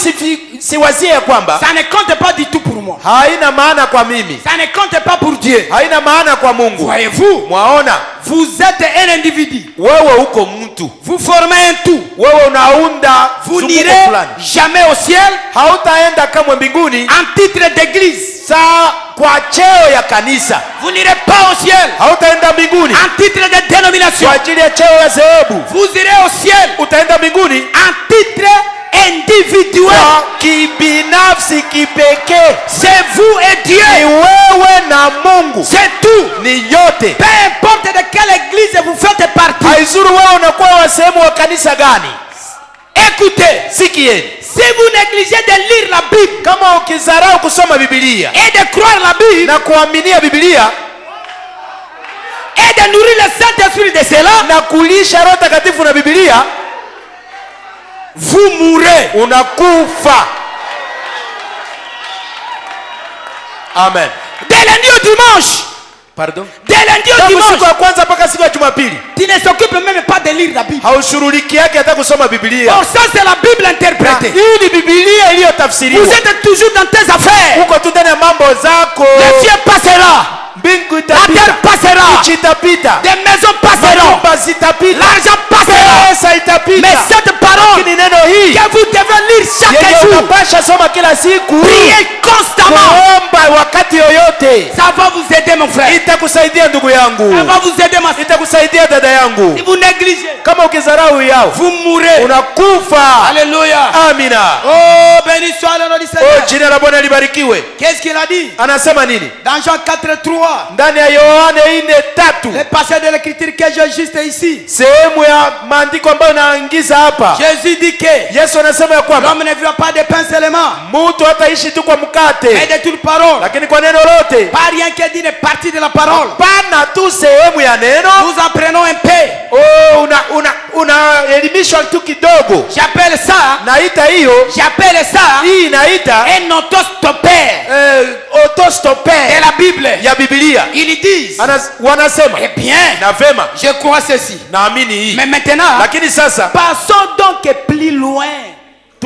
siwazie ya kwamba ça ne compte pas du tout pour moi. Haina maana kwa mimi. Ça ne compte pas pour Dieu. Haina maana kwa Mungu. Voyez-vous? Mwaona? Vous êtes un individu. Wewe uko mtu. Vous formez un tout. Wewe unaunda. Vous n'irez jamais au ciel. Hautaenda kamwe mbinguni. En titre d'église. Saa kwa cheo ya kanisa. Vous n'irez pas au ciel. Hautaenda mbinguni. En titre de dénomination. Kwa ajili ya cheo ya dhehebu. Vous irez au ciel. Utaenda mbinguni. En titre individuel. Kwa kibinafsi kipekee. C'est vous et Dieu. Ni wewe na Mungu. C'est tout. Ni yote. Peu importe de quelle église vous faites partie. Haizuru wewe unakuwa wa sehemu wa kanisa gani. Écoutez. Sikieni. Si vous négligez de lire la Bible. Kama ukizarau kusoma Biblia. Et de croire la Bible. Na kuaminia Biblia. Et de nourrir le Saint-Esprit de cela. Na kulisha Roho Takatifu na Biblia. Vous mourrez. Unakufa. Amen. De lundi au dimanche. Pardon? De lundi au dimanche. Siku ya kwanza mpaka siku ya Jumapili. Tu ne s'occupes même pas de lire la Bible. Haushuruliki yake hata kusoma Biblia. Or ça c'est la Bible interprétée. Hii ni Biblia iliyotafsiriwa. Vous êtes toujours dans tes affaires. Uko tu ndani ya mambo zako. Le ciel passera. Mbingu itapita. La terre passera. Nchi itapita. Des maisons passeront. Nyumba zitapita. L'argent passera. Pesa itapita. Mais cette parole lakini neno hii que vous devez lire chaque jour. Unapasha soma kila siku. Priez constamment. Kuomba wakati yoyote. Ça va vous aider mon frère. Itakusaidia ndugu yangu. Ça va vous aider ma. Itakusaidia dada yangu. Si vous négligez. Kama ukizarau yao. Vous mourrez. Unakufa. Alléluia. Amina. Oh béni soit le nom du Seigneur. Oh jina la Bwana libarikiwe. Qu'est-ce qu'il a dit? Anasema nini? Dans Jean 4:3. Ndani ya Yohane 4:3. Le passage de l'écriture que j'ai juste ici. Sehemu ya maandiko ambayo naingiza hapa. Jésus dit que Yesu anasema ya kwamba l'homme ne vivra pas de pain seulement. Mtu hataishi tu kwa mkate. Mais de toute parole. Lakini kwa neno lote. Pas rien que d'une partie de la parole. Pana tu sehemu ya neno. Nous en prenons un peu. Oh, elimishwa tu kidogo. J'appelle ça. Naita hiyo. J'appelle ça. Hii naita un autostoppeur. Autostoppeur. De la Bible. Ya Biblia. Ils disent. Wanasema. Eh bien. Na vema. Je crois ceci. Naamini hii. Mais maintenant. Lakini sasa. Passons donc plus loin.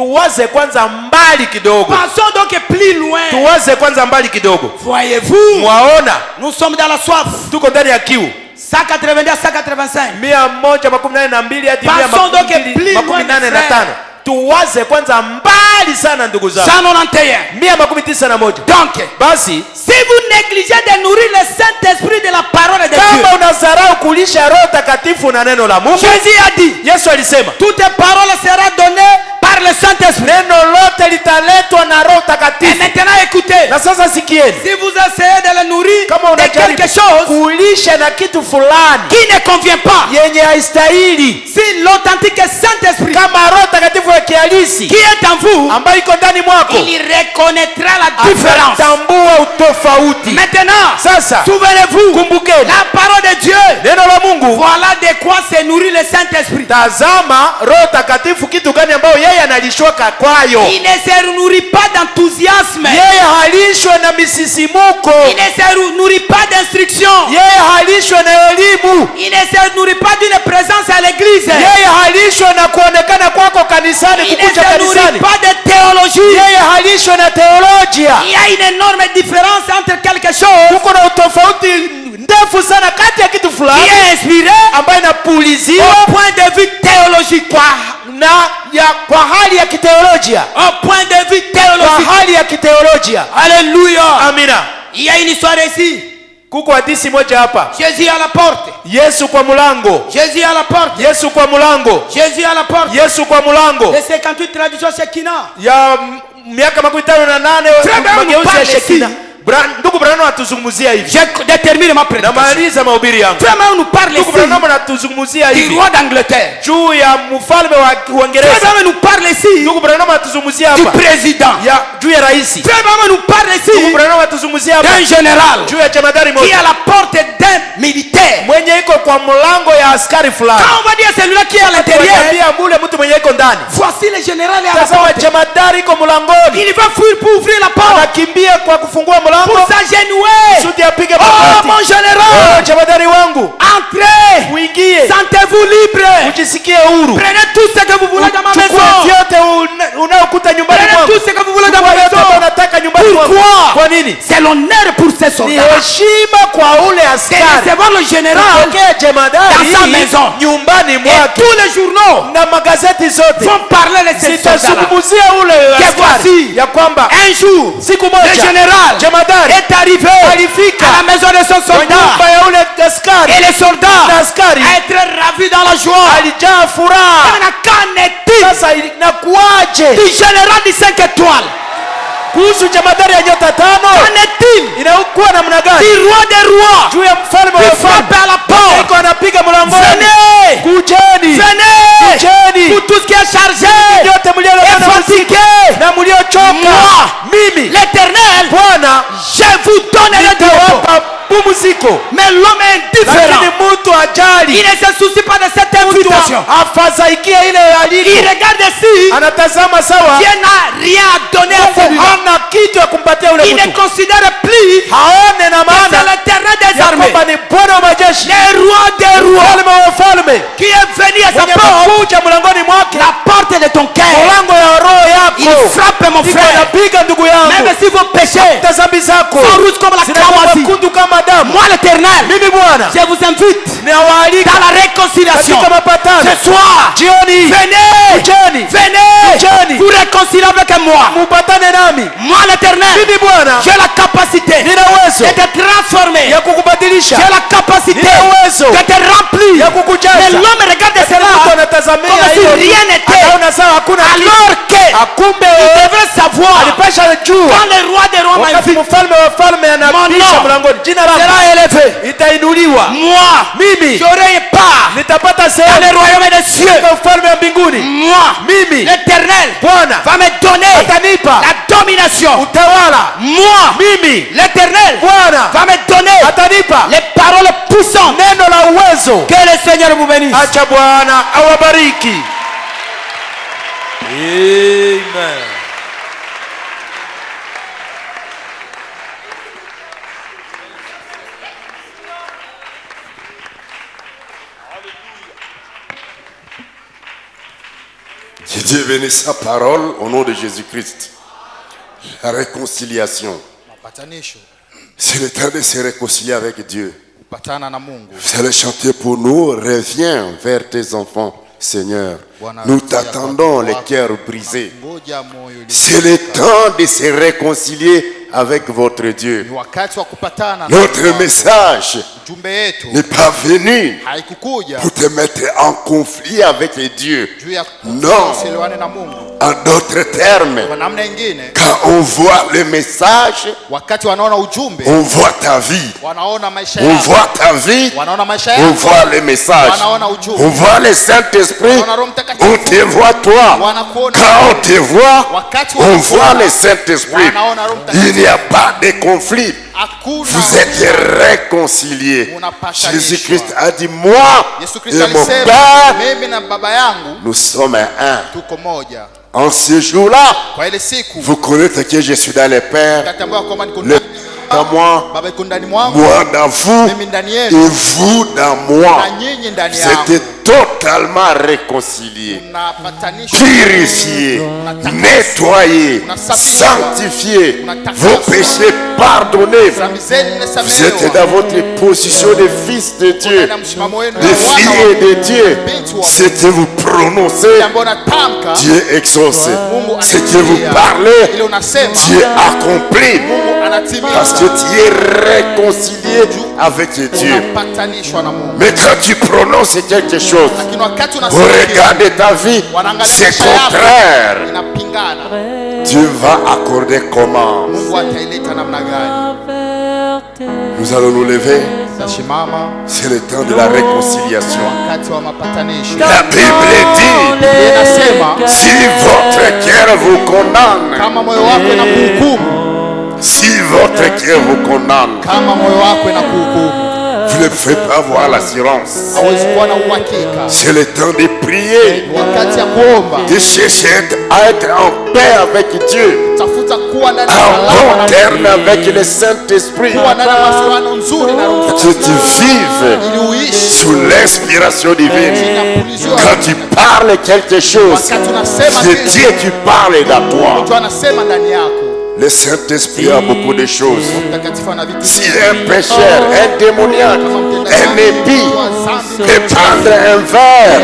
tuwaze kwanza mbali kidogo. Passons donc plus loin. Tuwaze kwanza mbali kidogo. Voyez-vous? Mwaona? Nous sommes dans la soif. Tuko ndani ya kiu. 182 à 185. 182 hadi 185. Tuwaze kwanza mbali sana ndugu zangu. 191. Donc, basi si vous négligez de nourrir le Saint-Esprit de la parole de Dieu, kama unazarau kulisha Roho Takatifu na neno la Mungu, Jésus a dit, Yesu alisema, toute parole sera donnée par le Saint-Esprit. Neno lote litaletwa na Roho Takatifu. Et maintenant écoutez. Na sasa sikieni. Si vous essayez de le nourrir de quelque chose kulisha na kitu fulani qui ne convient pas, yenye haistahili, si l'authentique Saint-Esprit kama Roho Takatifu ya kihalisi qui est en vous, ambayo iko ndani mwako, il reconnaîtra la différence. Tambua utofauti. Maintenant, sasa souvenez-vous, kumbukeni, la parole de Dieu, neno la Mungu, voilà de quoi se nourrit le Saint-Esprit. Tazama Roho Takatifu kitu gani ambayo yeye analishwaka kwayo. Il ne se nourrit pas d'enthousiasme. Yeye halishwe na misisimuko. Il ne se nourrit pas d'instruction. Yeye halishwe na elimu. Il ne se nourrit pas d'une présence à l'église. Yeye halishwe na kuonekana kwako kanisani, kukuja kanisani. Il ne se nourrit pas de théologie. Yeye halishwe na teolojia. Il y a une énorme différence entre quelque chose kuko na utofauti ndefu sana kati ya kitu fulani qui est inspiré ambayo inapuliziwa au point de vue théologique, kwa hali ya kiteolojia, au point de vue théologique, kwa hali ya kiteolojia. Alléluia, amina. Il y a une histoire ici. Kuko hadithi moja hapa. Jésus à la porte. Yesu kwa mlango. Jésus à la porte. Yesu kwa mlango. Jésus à la porte. Yesu kwa mlango. Les 58 traductions Shekina. Ya miaka 58 mageuzi ya Shekina. Ndugu Branham atuzungumzia hivi. Je détermine ma prédication. Namaliza mahubiri yangu. Vraiment nous parle ici. Ndugu Branham atuzungumzia hivi. Du roi d'Angleterre. Juu ya mfalme wa Uingereza. Vraiment nous parle ici. Ndugu Branham atuzungumzia hapa. Du président. Ya juu ya rais. Vraiment nous parle ici. Ndugu Branham atuzungumzia hapa. D'un général. Juu ya jemadari Qui mmoja. est à la porte d'un militaire. Mwenye iko kwa mlango ya askari fulani. Quand on va dire celui-là qui est à l'intérieur. Mule mtu mwenye iko ndani. Voici le général à la Tazama porte. jemadari iko mlangoni. Il va fuir pour ouvrir la porte. Anakimbia kwa kufungua mlango. Pour s'agenouiller. Sudi apige magoti. Oh mon général. Jemadari wangu. Entrez. Muingie. Sentez-vous libre. Mujisikie huru. Prenez tout ce que vous voulez dans ma maison. Vyote unaokuta nyumbani mwangu. Prenez tout ce que vous voulez dans ma maison. Unataka nyumbani mwangu. Pourquoi? Kwa nini? C'est l'honneur pour ces soldats. Ni heshima kwa ule askari. De recevoir le général dans sa maison. Nyumbani mwake. Et tous les journaux na magazeti zote vont parler de ces soldats. Zitazungumzia ule askari ya kwamba un jour siku moja le général jemadari est arrivé alifika à la maison de son soldat. Nyumba ya ule askari. Et les soldats na askari a été ravi dans la joie. Alijaa furaha. Qu'en est-il? Sasa inakuaje? Du général de 5 étoiles. Kuhusu jemadari ya nyota 5. Qu'en est-il? Inakuwa namna gani? Du roi des rois. Juu ya mfalme wa frappe à la porte. Iko anapiga mlangoni. Venez. Kujeni. Venez. Kujeni. Pour tout ce qui est chargé. Yote mliolemewa et fatigué. Na mliochoka. Mimi l'Éternel, Bwana, je vous donnerai de repos. Pumziko. Mais l'homme est indifférent. Lakini mtu ajali. Il ne se soucie pas de cette invitation. Afadhaikia ile aliko. Il regarde ici. Anatazama sawa. Dieu n'a rien à donner à celui-là. Hana kitu ya kumpatia ule mtu. Il ne considère plus. Haone na maana. C'est l'Éternel des armées. Ni Bwana wa majeshi. Le roi des rois. Mfalme wa falme. Qui est venu à sa porte. Kuja mlangoni mwake. La porte de ton cœur. Mlango ya roho yako. Il frappe mon frère. Anapiga ndugu yangu. Même si vos péchés dhambi zako sont rouges comme la cramoisie. Kundu kama damu. Moi l'Éternel. Mimi Bwana. Je vous invite. Nawaalika Dans la réconciliation. katika mapatano. Ce soir. Jioni. Venez. Kujeni. Venez. Kujeni. Vous réconcilier avec moi. Mupatane nami. Moi l'Éternel. Mimi Bwana. J'ai la capacité. Nina uwezo. De te transformer. Ya kukubadilisha. J'ai la capacité. Nina uwezo. De te remplir. Ya kukujaza. Mais l'homme regarde cela. Comme si rien n'était. Anaona sawa hakuna kitu. Alors que. Akumbe Il devrait savoir. alipasha jua. Quand le roi des rois Wakati m'invite. mfalme wa falme anapisha mlangoni. Jina langu sera élevé. Itainuliwa. Moi. Mimi. J'aurai part. Nitapata Dans sehemu. le royaume des cieux. Katika ufalme wa mbinguni. Moi. Mimi. L'Éternel. Bwana. Va me donner. Atanipa. La domination. Utawala. Moi. Mimi. L'Éternel. Bwana. Va me donner. Atanipa. Les paroles puissantes. Neno la uwezo. Que le Seigneur vous bénisse. Acha Bwana awabariki. Amen. Dieu bénisse sa parole au nom de Jésus-Christ. La réconciliation. C'est le temps de se réconcilier avec Dieu. Vous allez chanter pour nous. Reviens vers tes enfants, Seigneur. Nous t'attendons les cœurs brisés. C'est le temps de se réconcilier avec votre Dieu. Notre message n'est pas venu pour te mettre en conflit avec Dieu. Non. En d'autres termes, quand on voit le message, on voit ta vie. On voit ta vie, on voit le message. On voit le Saint-Esprit, on te voit toi. Quand on te voit, on voit le Saint-Esprit. Il n'y a pas de conflit. Vous êtes réconciliés. Jésus-Christ a dit, moi et mon Père, nous sommes un. En ce jour-là, vous connaissez que je suis dans le Père, dans moi dans vous, et vous dans moi. C'était totalement réconcilié, purifié, nettoyé, sanctifié, vos péchés pardonnés. Vous êtes dans votre position de fils de Dieu, de filles de Dieu. C'est que vous prononcez, Dieu exauce. C'est que vous parlez, Dieu accomplit. Parce que tu es réconcilié avec Dieu. Mais quand tu prononces quelque chose, vous regardez ta vie, c'est contraire. Dieu va accorder comment? Nous allons nous lever. C'est le temps de la réconciliation. La Bible dit, si votre cœur vous condamne, si votre cœur vous condamne, vous ne pouvez pas avoir l'assurance. C'est le temps de prier, de chercher à être en paix avec Dieu, en bon terme avec le Saint-Esprit, que tu vives sous l'inspiration divine. Quand tu parles quelque chose, c'est Dieu qui parle dans toi. Le Saint-Esprit a beaucoup de choses. Si un pécheur, un démoniaque, un épie peut prendre un verre,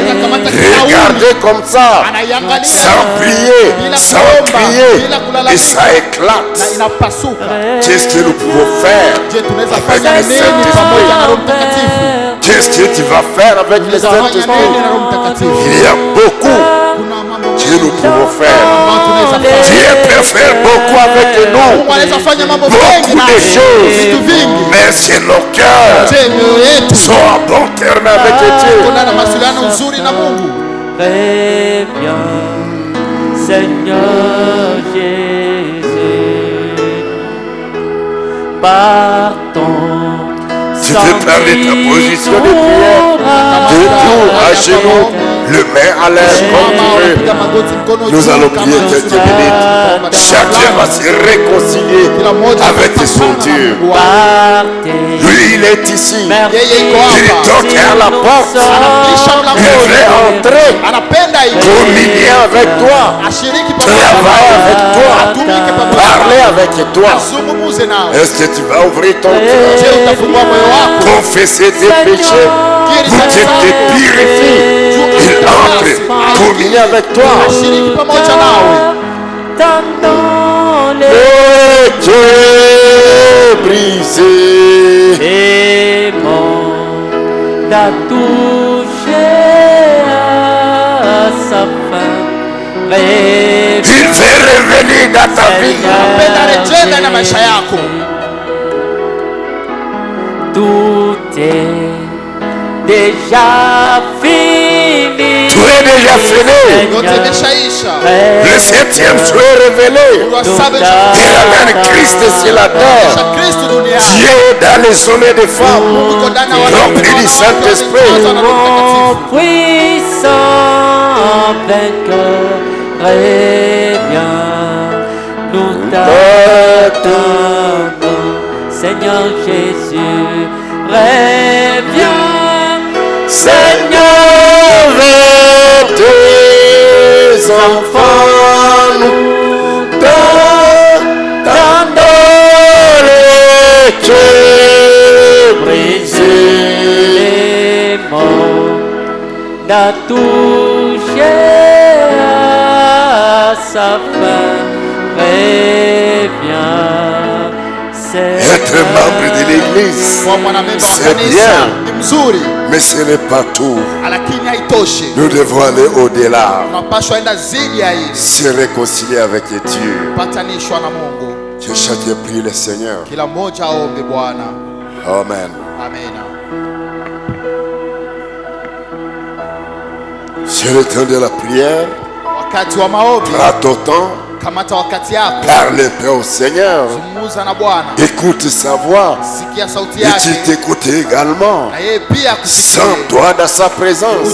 regarder comme ça, sans prier, et ça éclate. Qu'est-ce que nous pouvons faire avec le Saint-Esprit? Qu'est-ce que tu vas faire avec le Saint-Esprit? Il y a beaucoup que nous pouvons faire. Dieu peut faire beaucoup avec nous, beaucoup de choses, mais c'est nos cœurs sont à bon terme avec Dieu. Reviens, Seigneur Jésus, partons. Tu peux parler ta position de prière, debout, à genoux, le main à l'air comme tu veux. Nous allons prier quelques minutes. Chacun va se réconcilier avec son Dieu. Lui, il est ici. Il toque à la porte. Il veut entrer, communier avec toi, travailler avec toi, parler avec toi. Est-ce que tu vas ouvrir ton cœur, confesser tes péchés pour que tu te purifies? Il entre, communier avec toi. Le cœur brisé t'a touché à sa fin. Il veut revenir dans ta vie. Tout est déjà fini. Tout est déjà fini. Le septième jour est révélé. Il amène Christ sur la terre. Dieu dans les sommets des femmes, rempli du Saint-Esprit. Puissant vainqueur, reviens, nous t'attendons, Seigneur Jésus, reviens, Seigneur, vers tes enfants, nous t'attendons, le cœur brisé, les mots d'a touché à sa fin, reviens, être membre de l'église, c'est bien, mais ce n'est pas tout. Nous devons aller au-delà, se réconcilier avec Dieu. Que chacun prie le Seigneur. Amen. C'est le temps de la prière. Prends ton temps. Parle un peu au Seigneur. Écoute sa voix. Et tu t'écoutes également. Sens-toi dans sa présence.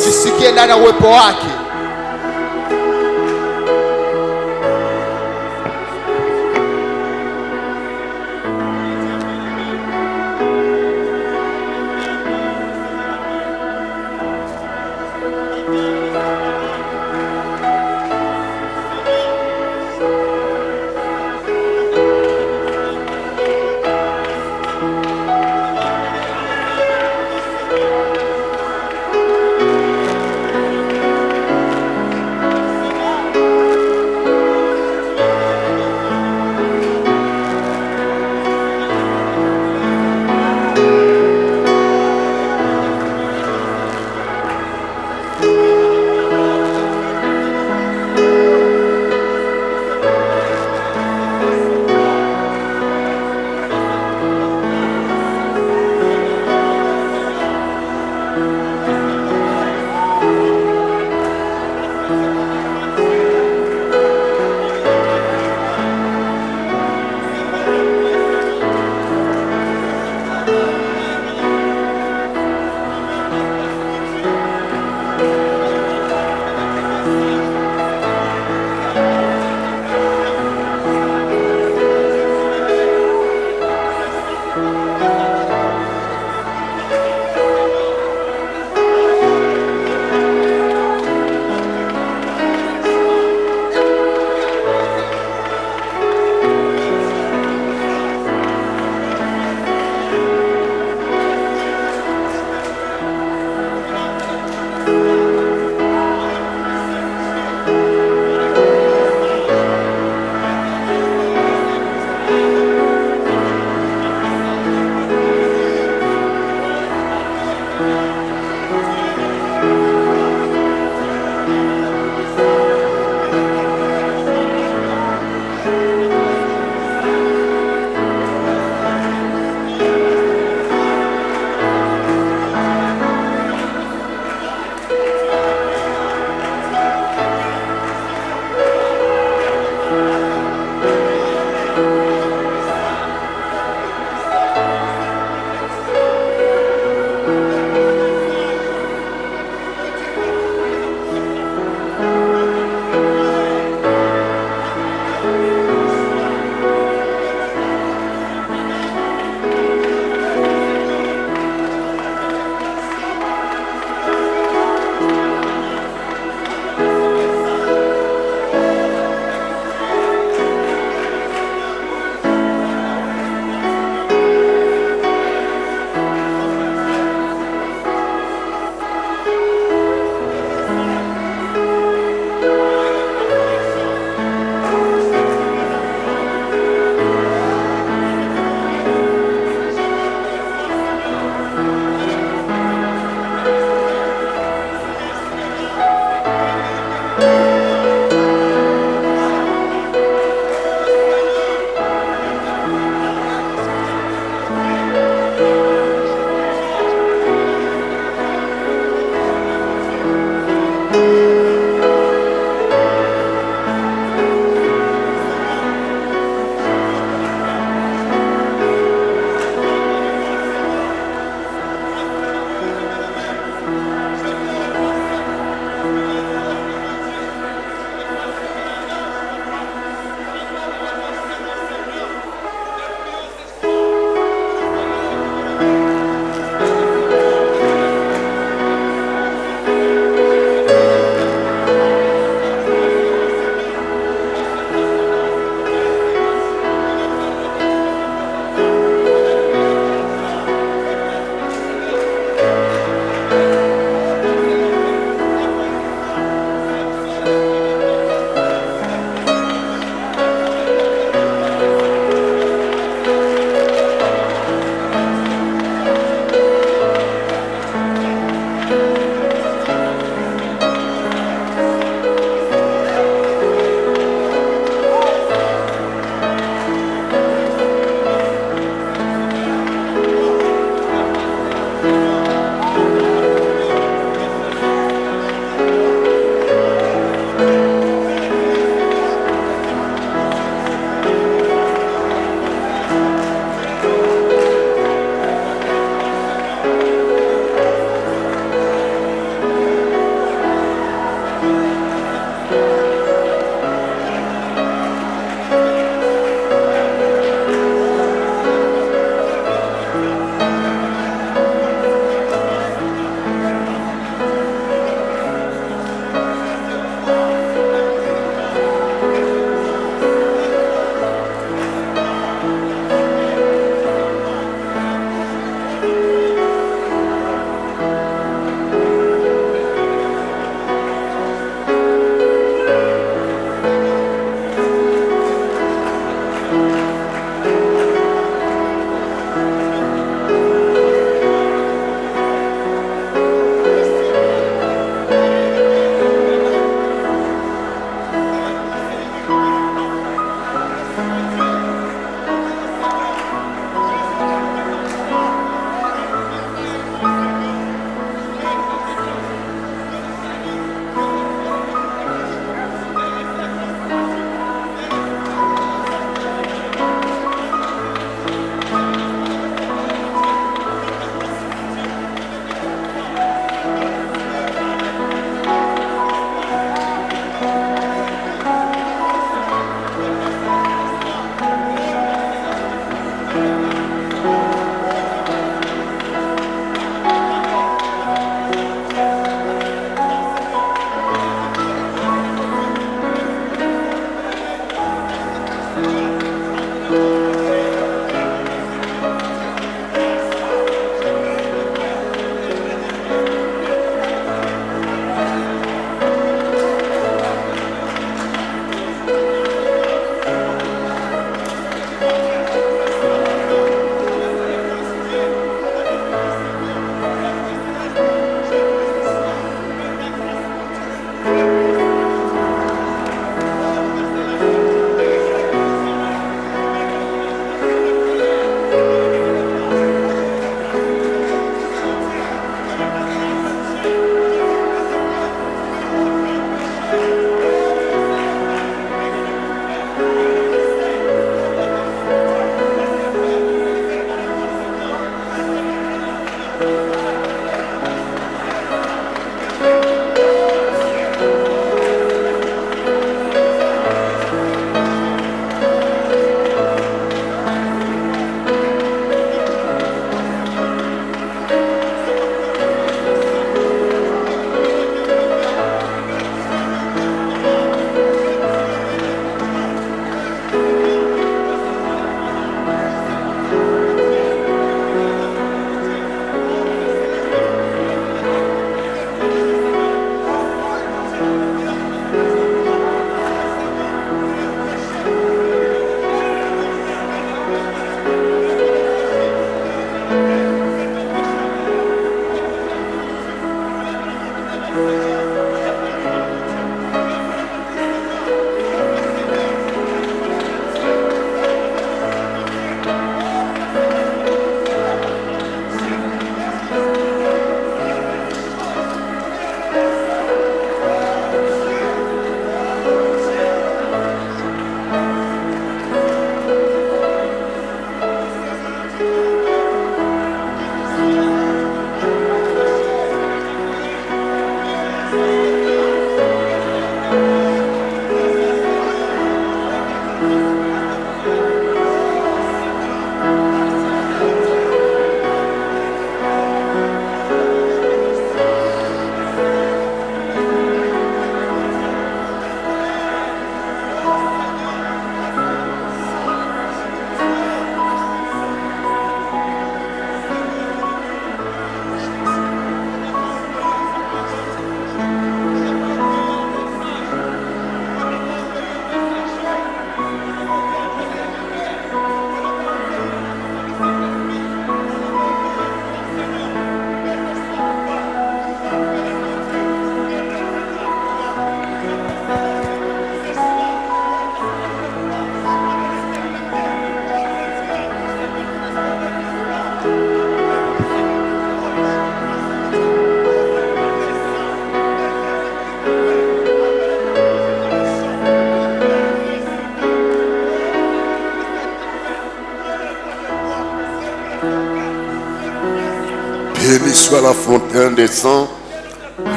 Béni soit la fontaine des sang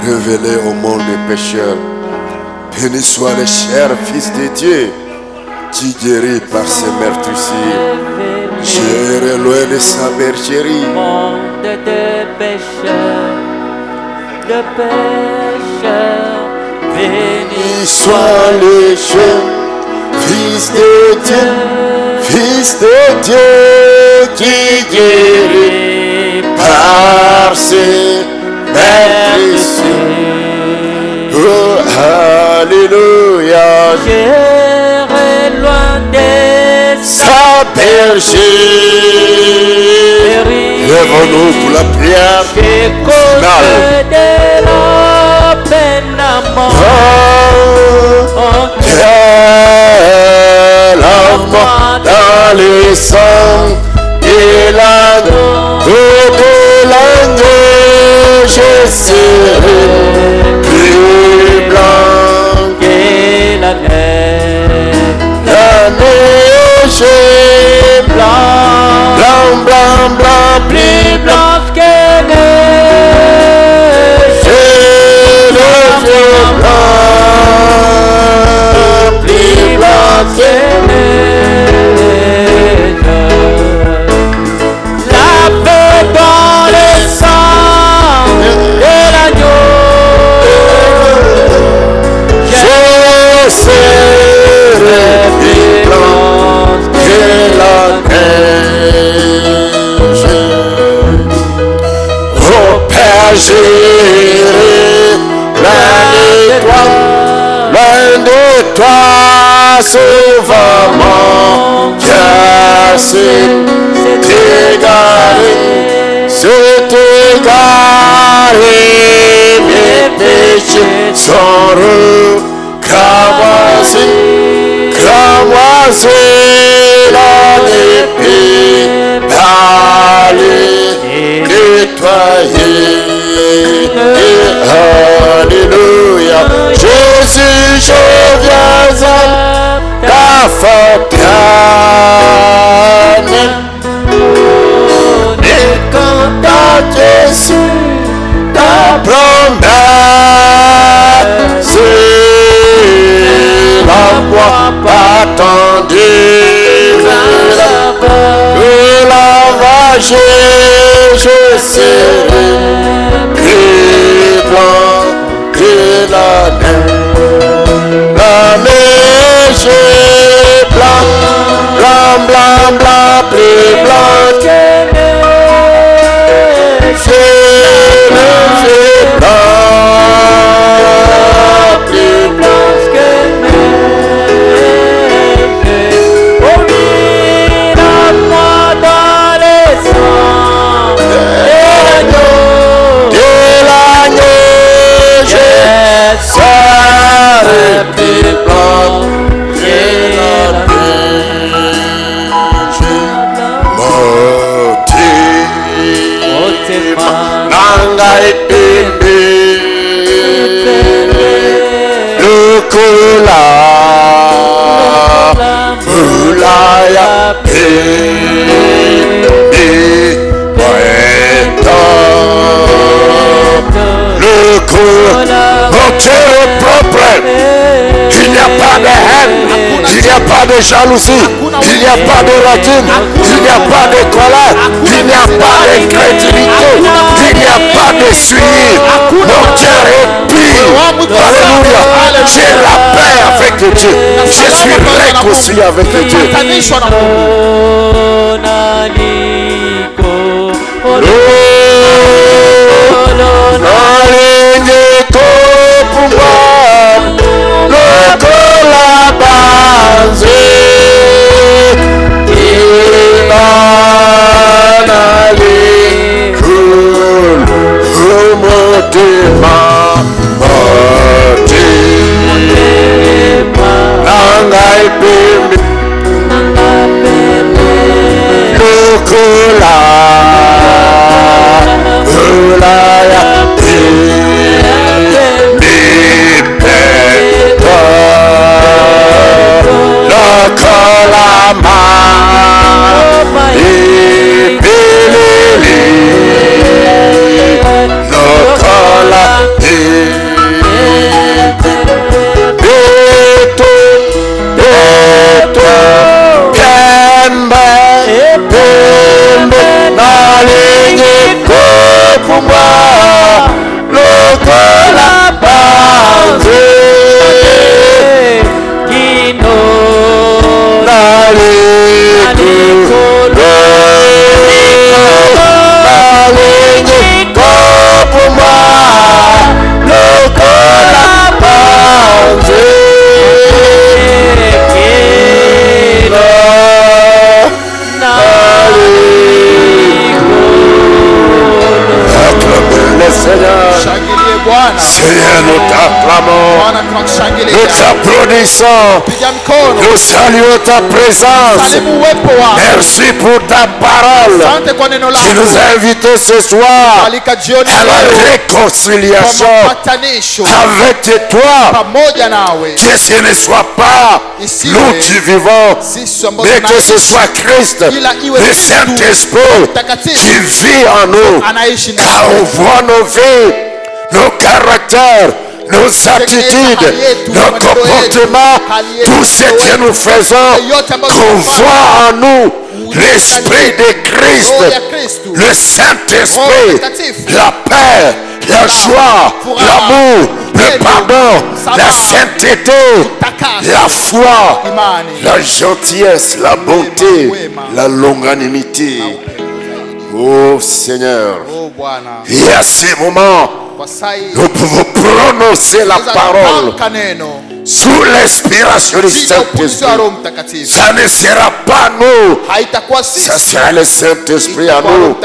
révélée au monde des pécheurs. Béni soit le cher Fils de Dieu qui guérit par ses meurtrissures. J'irai loin de sa bergerie. Monde de pécheurs, béni soit le cher Fils de Dieu, Fils de Dieu qui guérit par ses meurtrissures. Oh, alléluia. J'irai loin de sa bergerie. Lèvons-nous pour la prière finale. De la peine à mort. Oh, quel amour dans le sang et l'agneau, de l'agneau, je serai plus blanc que la neige. la neige, Blanc, blanc, blanc, blanc, plus blanc. blanc que neige. C'est le vieux blanc, plus blanc que neige. Lavé dans le sang de l'agneau. je serai plus blanc que la neige. Oh Père, j'irai loin de toi, souvent mon cœur s'est égaré, mes péchés sont cramoisés dans l'épée, d'aller nettoyer. Alléluia. Jésus, je viens à ta fontaine. Et quand à Jésus, ta promesse, la voix attendue, le lavage, je serai plus blanc que la neige. La neige est blanc, blanc, blanc, blanc, plus blanc que neige. C'est le vieux blanc, plus blanc que neige. Oh, mire-moi dans les sangs de l'agneau. Nangai pembe Lokola Mulaya pembe Poeta Lokola Mon cœur est propre. Il n'y a pas de haine, il n'y a pas de jalousie, il n'y a pas de rancune, il n'y a pas de colère, il n'y a pas d'incrédulité, il n'y a pas de suivi. Mon cœur est pur. Alléluia. J'ai la paix avec Dieu. Je suis réconcilié avec Dieu. Seigneur, nous t'acclamons, nous t'applaudissons, nous saluons ta présence. Merci pour ta parole qui nous a invités ce soir à la réconciliation avec toi. Que ce ne soit pas nous qui vivons, mais que ce soit Christ, le Saint-Esprit qui vit en nous, car on voit nos vies, nos caractères, nos attitudes, nos comportements, tout ce que nous faisons, qu'on voit en nous l'Esprit de Christ, le Saint-Esprit, la paix, la joie, l'amour, le pardon, la sainteté, la foi, la gentillesse, la bonté, la longanimité. Oh Seigneur, et à ces moments, nous pouvons prononcer la parole sous l'inspiration du Saint-Esprit. Ça ne sera pas nous, ça sera le Saint-Esprit à nous.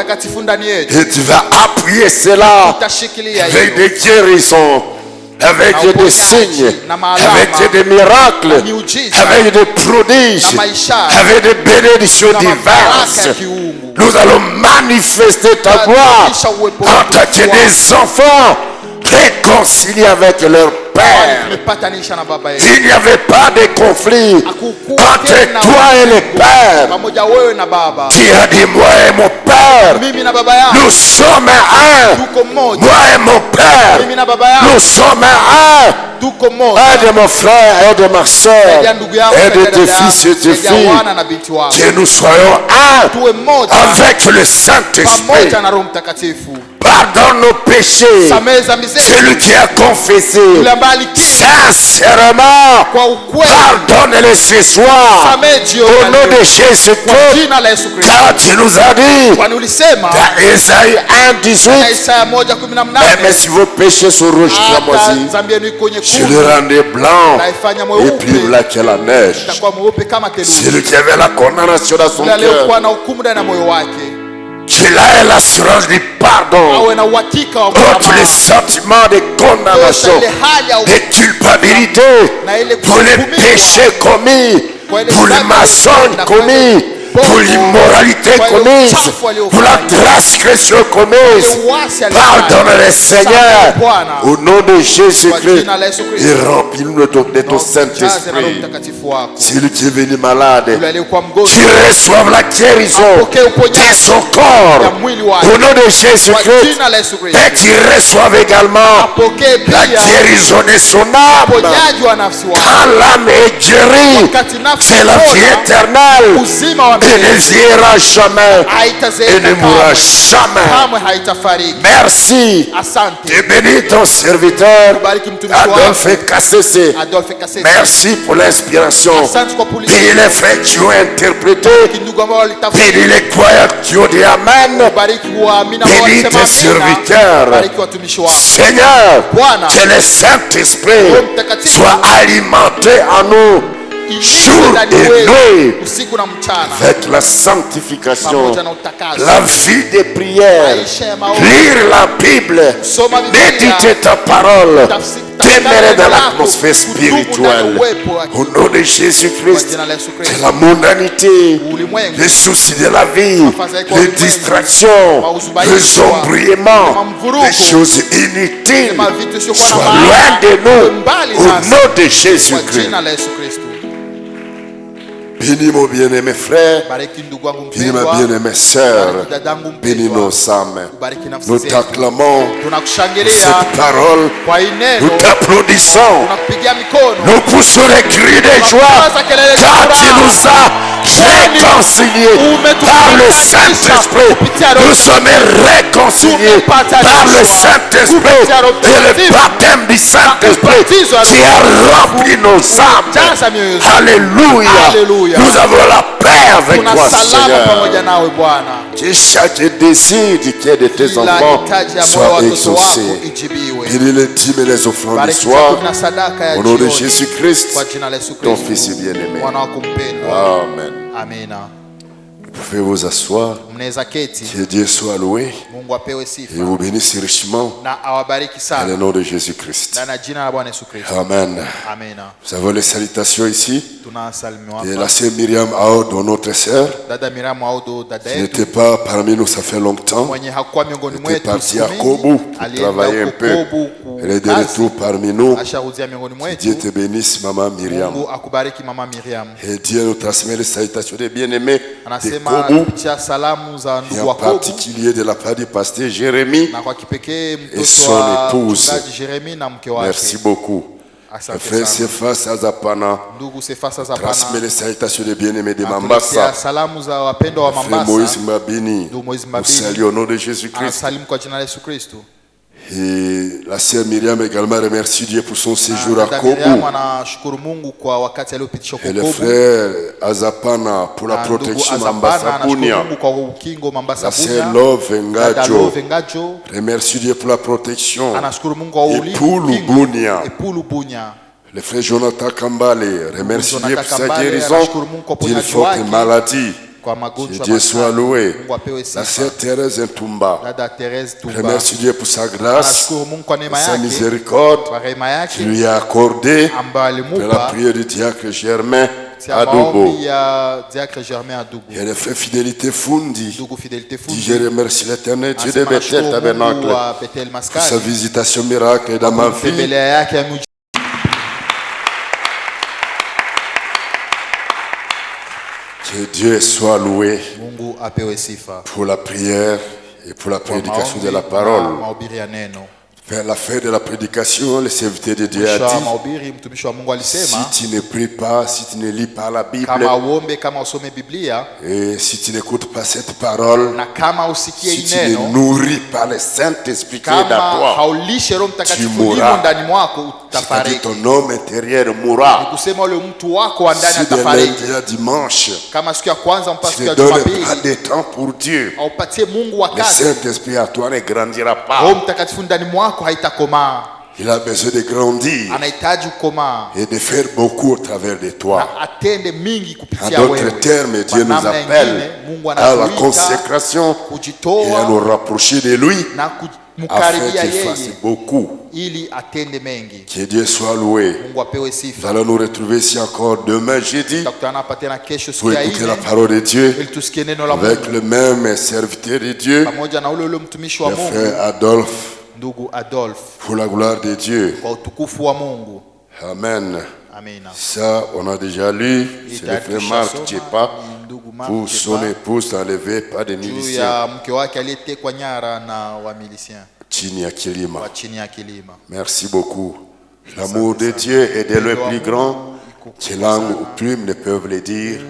Et tu vas appuyer cela avec des guérisons, avec des signes, avec des miracles, avec des prodiges, avec des bénédictions diverses. Nous allons manifester ta gloire en tant que des enfants réconciliés avec leur Père. Il n'y avait pas de conflit entre toi et le Père. Tu as dit, moi et mon Père, nous sommes un. Moi et mon Père, nous sommes un. Aide mon frère, aide ma soeur, aide tes fils et tes filles, que nous soyons un avec le Saint-Esprit. Pardonne nos péchés. Celui qui a confessé sincèrement, pardonne-les ce soir au nom de Jésus-Christ, car tu nous as dit dans Ésaïe 1:18, même si vos péchés sont rouges cramoisis, je les rendais blancs et plus blancs que la neige. Celui qui avait la condamnation dans son cœur, qu'il ait l'assurance du pardon contre les sentiments de condamnation, de culpabilité pour les péchés commis, pour les mensonges commis, pour l'immoralité commise, pour la transgression commise. Pardonne-les, Seigneur, au nom de Jésus-Christ, et remplis-nous de ton Saint-Esprit. Celui qui est venu malade, qui reçoive la guérison de son corps, au nom de Jésus-Christ, et qui reçoive également la guérison de son âme. Quand l'âme est guérie, c'est la vie éternelle. Il ne vieillira jamais et ne mourra jamais. Merci. Et bénis ton serviteur Adolphe Kassese. Merci pour l'inspiration. Bénis les frères qui ont interprété. Bénis les croyants qui ont dit Amen. Bénis tes serviteurs. Seigneur, que le Saint-Esprit soit alimenté en nous jour et nuit avec la sanctification, la vie des prières, lire la Bible, méditer ta parole, demeurer dans l'atmosphère spirituelle. Au nom de Jésus-Christ, que la mondanité, les soucis de la vie, les distractions, les embrouillements, les choses inutiles soient loin de nous. Au nom de Jésus-Christ. Bénis mon bien-aimé frère, bénis ma bien-aimée sœur, bénis nos âmes. Nous t'acclamons pour cette parole, nous t'applaudissons, nous poussons les cris de joie car tu nous as réconciliés par le Saint-Esprit. Nous sommes réconciliés par le Saint-Esprit et le baptême du Saint-Esprit qui a rempli nos âmes. Alléluia. Nous avons la paix avec toi, Seigneur. Que chaque désir du cœur de tes enfants soit exaucé. Bénis les dîmes et les offrandes du soir. Au nom de Jésus-Christ, ton Fils est bien-aimé. Amen. Vous pouvez vous asseoir. Que Dieu soit loué et vous bénisse richement dans le nom de Jésus-Christ. Amen. Nous avons les salutations ici. Et la sœur Myriam Aodo, notre sœur, qui n'était pas parmi nous, ça fait longtemps. Elle était partie à Kobu pour travailler un peu. Elle est de retour parmi nous. Que Dieu te bénisse, maman Myriam. Et Dieu nous transmet les salutations des bien-aimés de Kobu. Et en particulier de la part du pasteur Jérémie et son épouse. Merci beaucoup. Frère Cephas Azapana transmet les salutations des bien-aimés de Mambasa. Frère Moïse Mabini, nous saluons au nom de Jésus-Christ. Et la sœur Myriam également remercie Dieu pour son séjour à Kobu. Et le frère Azapana pour la protection Mambasa Bunia. La sœur Love Ngajo remercie Dieu pour la protection. Et pour Bunia. Le frère Jonathan Kambale remercie Dieu pour sa guérison d'une forte maladie. Que Dieu soit loué. La sœur Thérèse Ntumba remercie Dieu pour sa grâce et sa miséricorde qui lui a accordé pour la prière du diacre Germain Adobo. Et le frère Fidélité Fundi dit: je remercie l'Éternel Dieu de Bethel Tabernacle pour sa visitation miracle dans ma vie. Que Dieu soit loué pour la prière et pour la prédication de la parole. Vers la fin de la prédication, le serviteur de Dieu a dit: si tu ne pries pas, si tu ne lis pas la Bible, et si tu n'écoutes pas cette parole, si tu ne nourris pas le Saint-Esprit qui est dans toi, tu mourras. C'est-à-dire ton homme intérieur mourra. Si de lundi à dimanche, tu ne donnes pas de temps pour Dieu, le Saint-Esprit à toi ne grandira pas. Il a besoin de grandir et de faire beaucoup au travers de toi. En d'autres termes, Dieu nous appelle à la consécration et à nous rapprocher de lui afin qu'il fasse beaucoup. Que Dieu soit loué. Nous allons nous retrouver ici encore demain jeudi pour écouter la parole de Dieu avec le même serviteur de Dieu, le frère Adolphe, pour la gloire de Dieu. Amen. Ça, on a déjà lu. C'est le frère Marc Tchepa pour son épouse enlevée par des miliciens. Chini ya Kilima. Merci beaucoup. L'amour de Dieu est de le plus grand que langue ou plume ne peuvent le dire.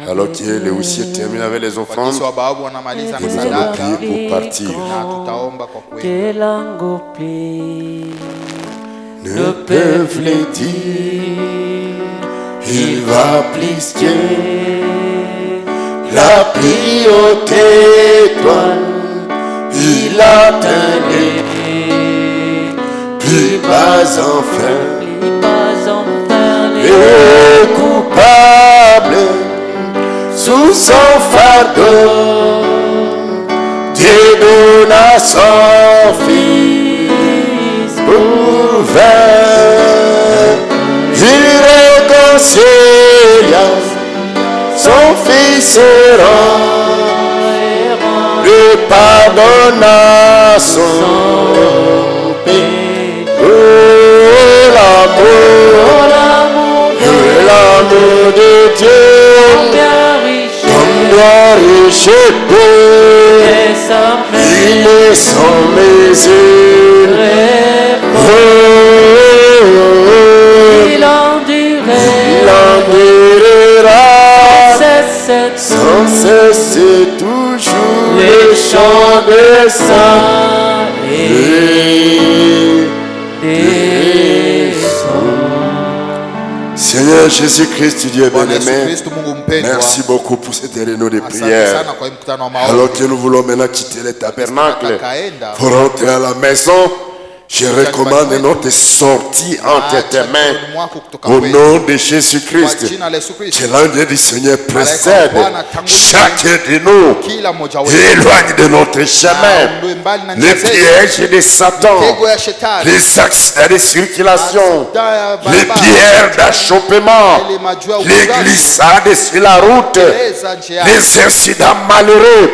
Alors que le huissier termine avec les offrandes, nous allons prier pour partir. Que langue ou plume ne peuvent le dire. Il va plus que la pluie aux étoiles. Il atteint les plus bas enfers, les coupables sous son fardeau. Dieu donna son fils pour vain. Il réconcilia son fils errant. Le pardonna son péché. Oh, l'amour de Dieu, combien riche il est sans mesure. Il endurera sans cesse toujours les chants de sang et des sons. Seigneur Jésus-Christ, Dieu bien-aimé, merci beaucoup pour cette réunion de prière. Alors que nous voulons maintenant quitter le tabernacle pour rentrer à la maison, je recommande notre sortie entre tes mains au nom de Jésus-Christ. Que l'ange du Seigneur précède chacun de nous et éloigne de notre chemin les pièges de Satan, les accidents de circulation, les pierres d'achoppement, les glissades sur la route, les incidents malheureux,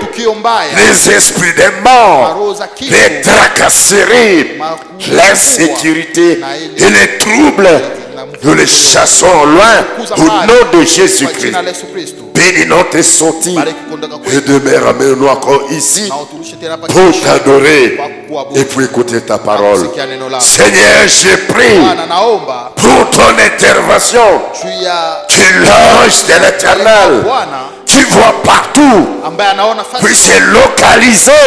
les esprits des morts, les tracasseries, l'insécurité et les troubles. Nous les chassons loin au nom de Jésus-Christ. Bénis notre sortie et demain ramène-nous encore ici pour t'adorer et pour écouter ta parole. Seigneur, je prie pour ton intervention. Que l'ange de l'Éternel qui voit partout puisse localiser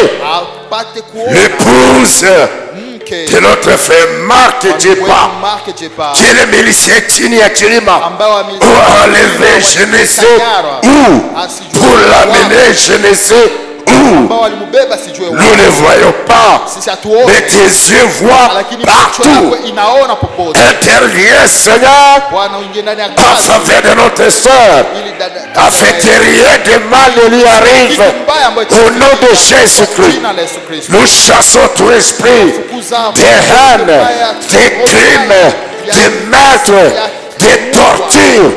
l'épouse de notre frère Marc Tchepa, qui est le milicien Chini ya Kilima, pour enlever je ne sais où, pour l'amener je ne sais où. Nous ne voyons pas, mais tes yeux voient partout. Interviens, Seigneur, en faveur de notre soeur, afin que rien de mal ne lui arrive. Au nom de Jésus-Christ, nous chassons tout esprit de haine, de crimes, de meurtres, de tortures,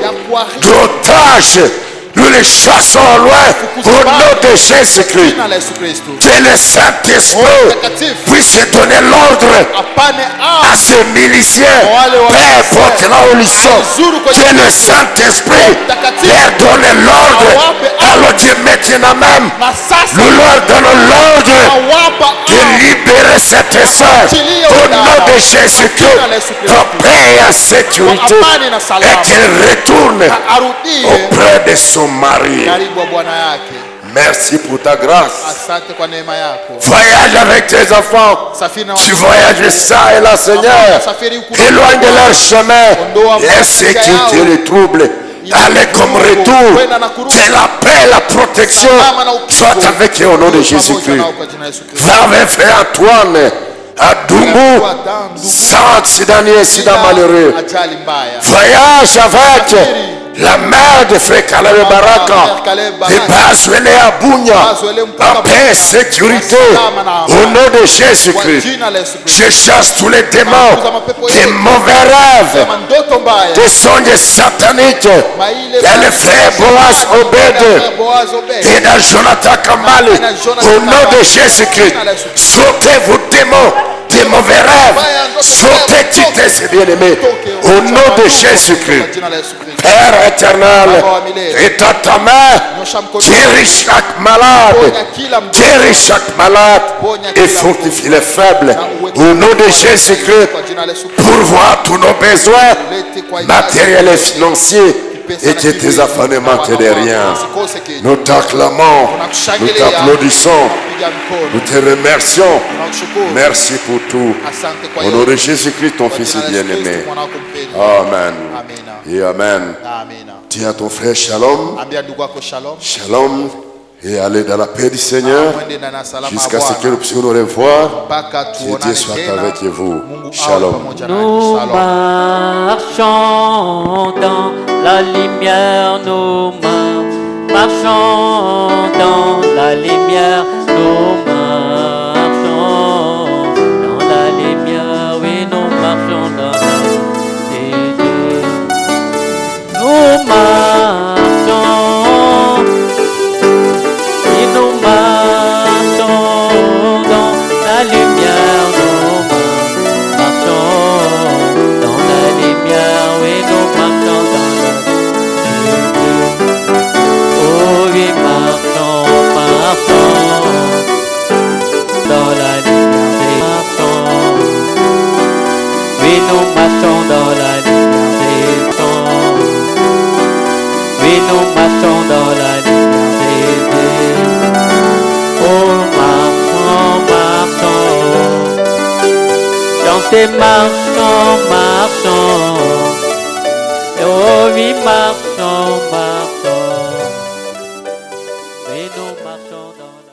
d'otages. Nous les chassons loin au nom de Jésus-Christ. Que le Saint-Esprit puisse donner l'ordre à ces miliciens, peu importe là où ils sont. Que le Saint-Esprit leur donne l'ordre. Alors Dieu, maintenant même, nous leur donnons l'ordre de libérer cette soeur au nom de Jésus-Christ, pour paix et sécurité, et qu'elle retourne auprès de son mari. Merci pour ta grâce. Voyage avec tes enfants. Tu voyages ça et là, Seigneur. Éloigne de leur chemin. Laisse quitter les troubles. Allez comme retour. C'est la paix, la protection. Sois avec eux au nom de Jésus-Christ. Va avec frère Antoine à Dungu, sans accident ni incident malheureux. Voyage avec La mère de frère Caleb Baraka, et Bazouele Abounia, en paix et sécurité, au nom de Jésus-Christ. Je chasse tous les démons, des mauvais rêves, des songes sataniques. Il y a le frère Boaz Obed et dans Jonathan Kamali, au nom de Jésus-Christ. Sautez vos démons, des mauvais rêves, sautez Titus et bien-aimés, au nom de Jésus-Christ. Père éternel, étends ta main, guéris chaque malade et fortifie les faibles. Au nom de Jésus-Christ, pourvois tous nos besoins matériels et financiers et que tes enfants ne manquent de rien. Nous t'acclamons, nous t'applaudissons, nous te remercions. Merci pour tout. Au nom de Jésus-Christ, ton Fils bien-aimé. Amen. Et Amen. Dis à ton frère Shalom. Shalom. Et allez dans la paix du Seigneur jusqu'à ce que nous puissions nous revoir. Que Dieu soit avec vous. Shalom. Nous marchons dans la lumière, nous marchons dans la lumière, nous marchons dans la lumière, oui, nous marchons dans la lumière. Nous marchons. Nous marchons dans la lumière, nous marchons dans la lumière, oui, nous marchons dans la lumière. Oh oui, marchons dans la lumière, oui, nous marchons dans la lumière des temps. Oui, nous marchons dans la lumière des temps. Oh, marchons, chantez, marchons. Oh oui, marchons. Oui, nous marchons dans la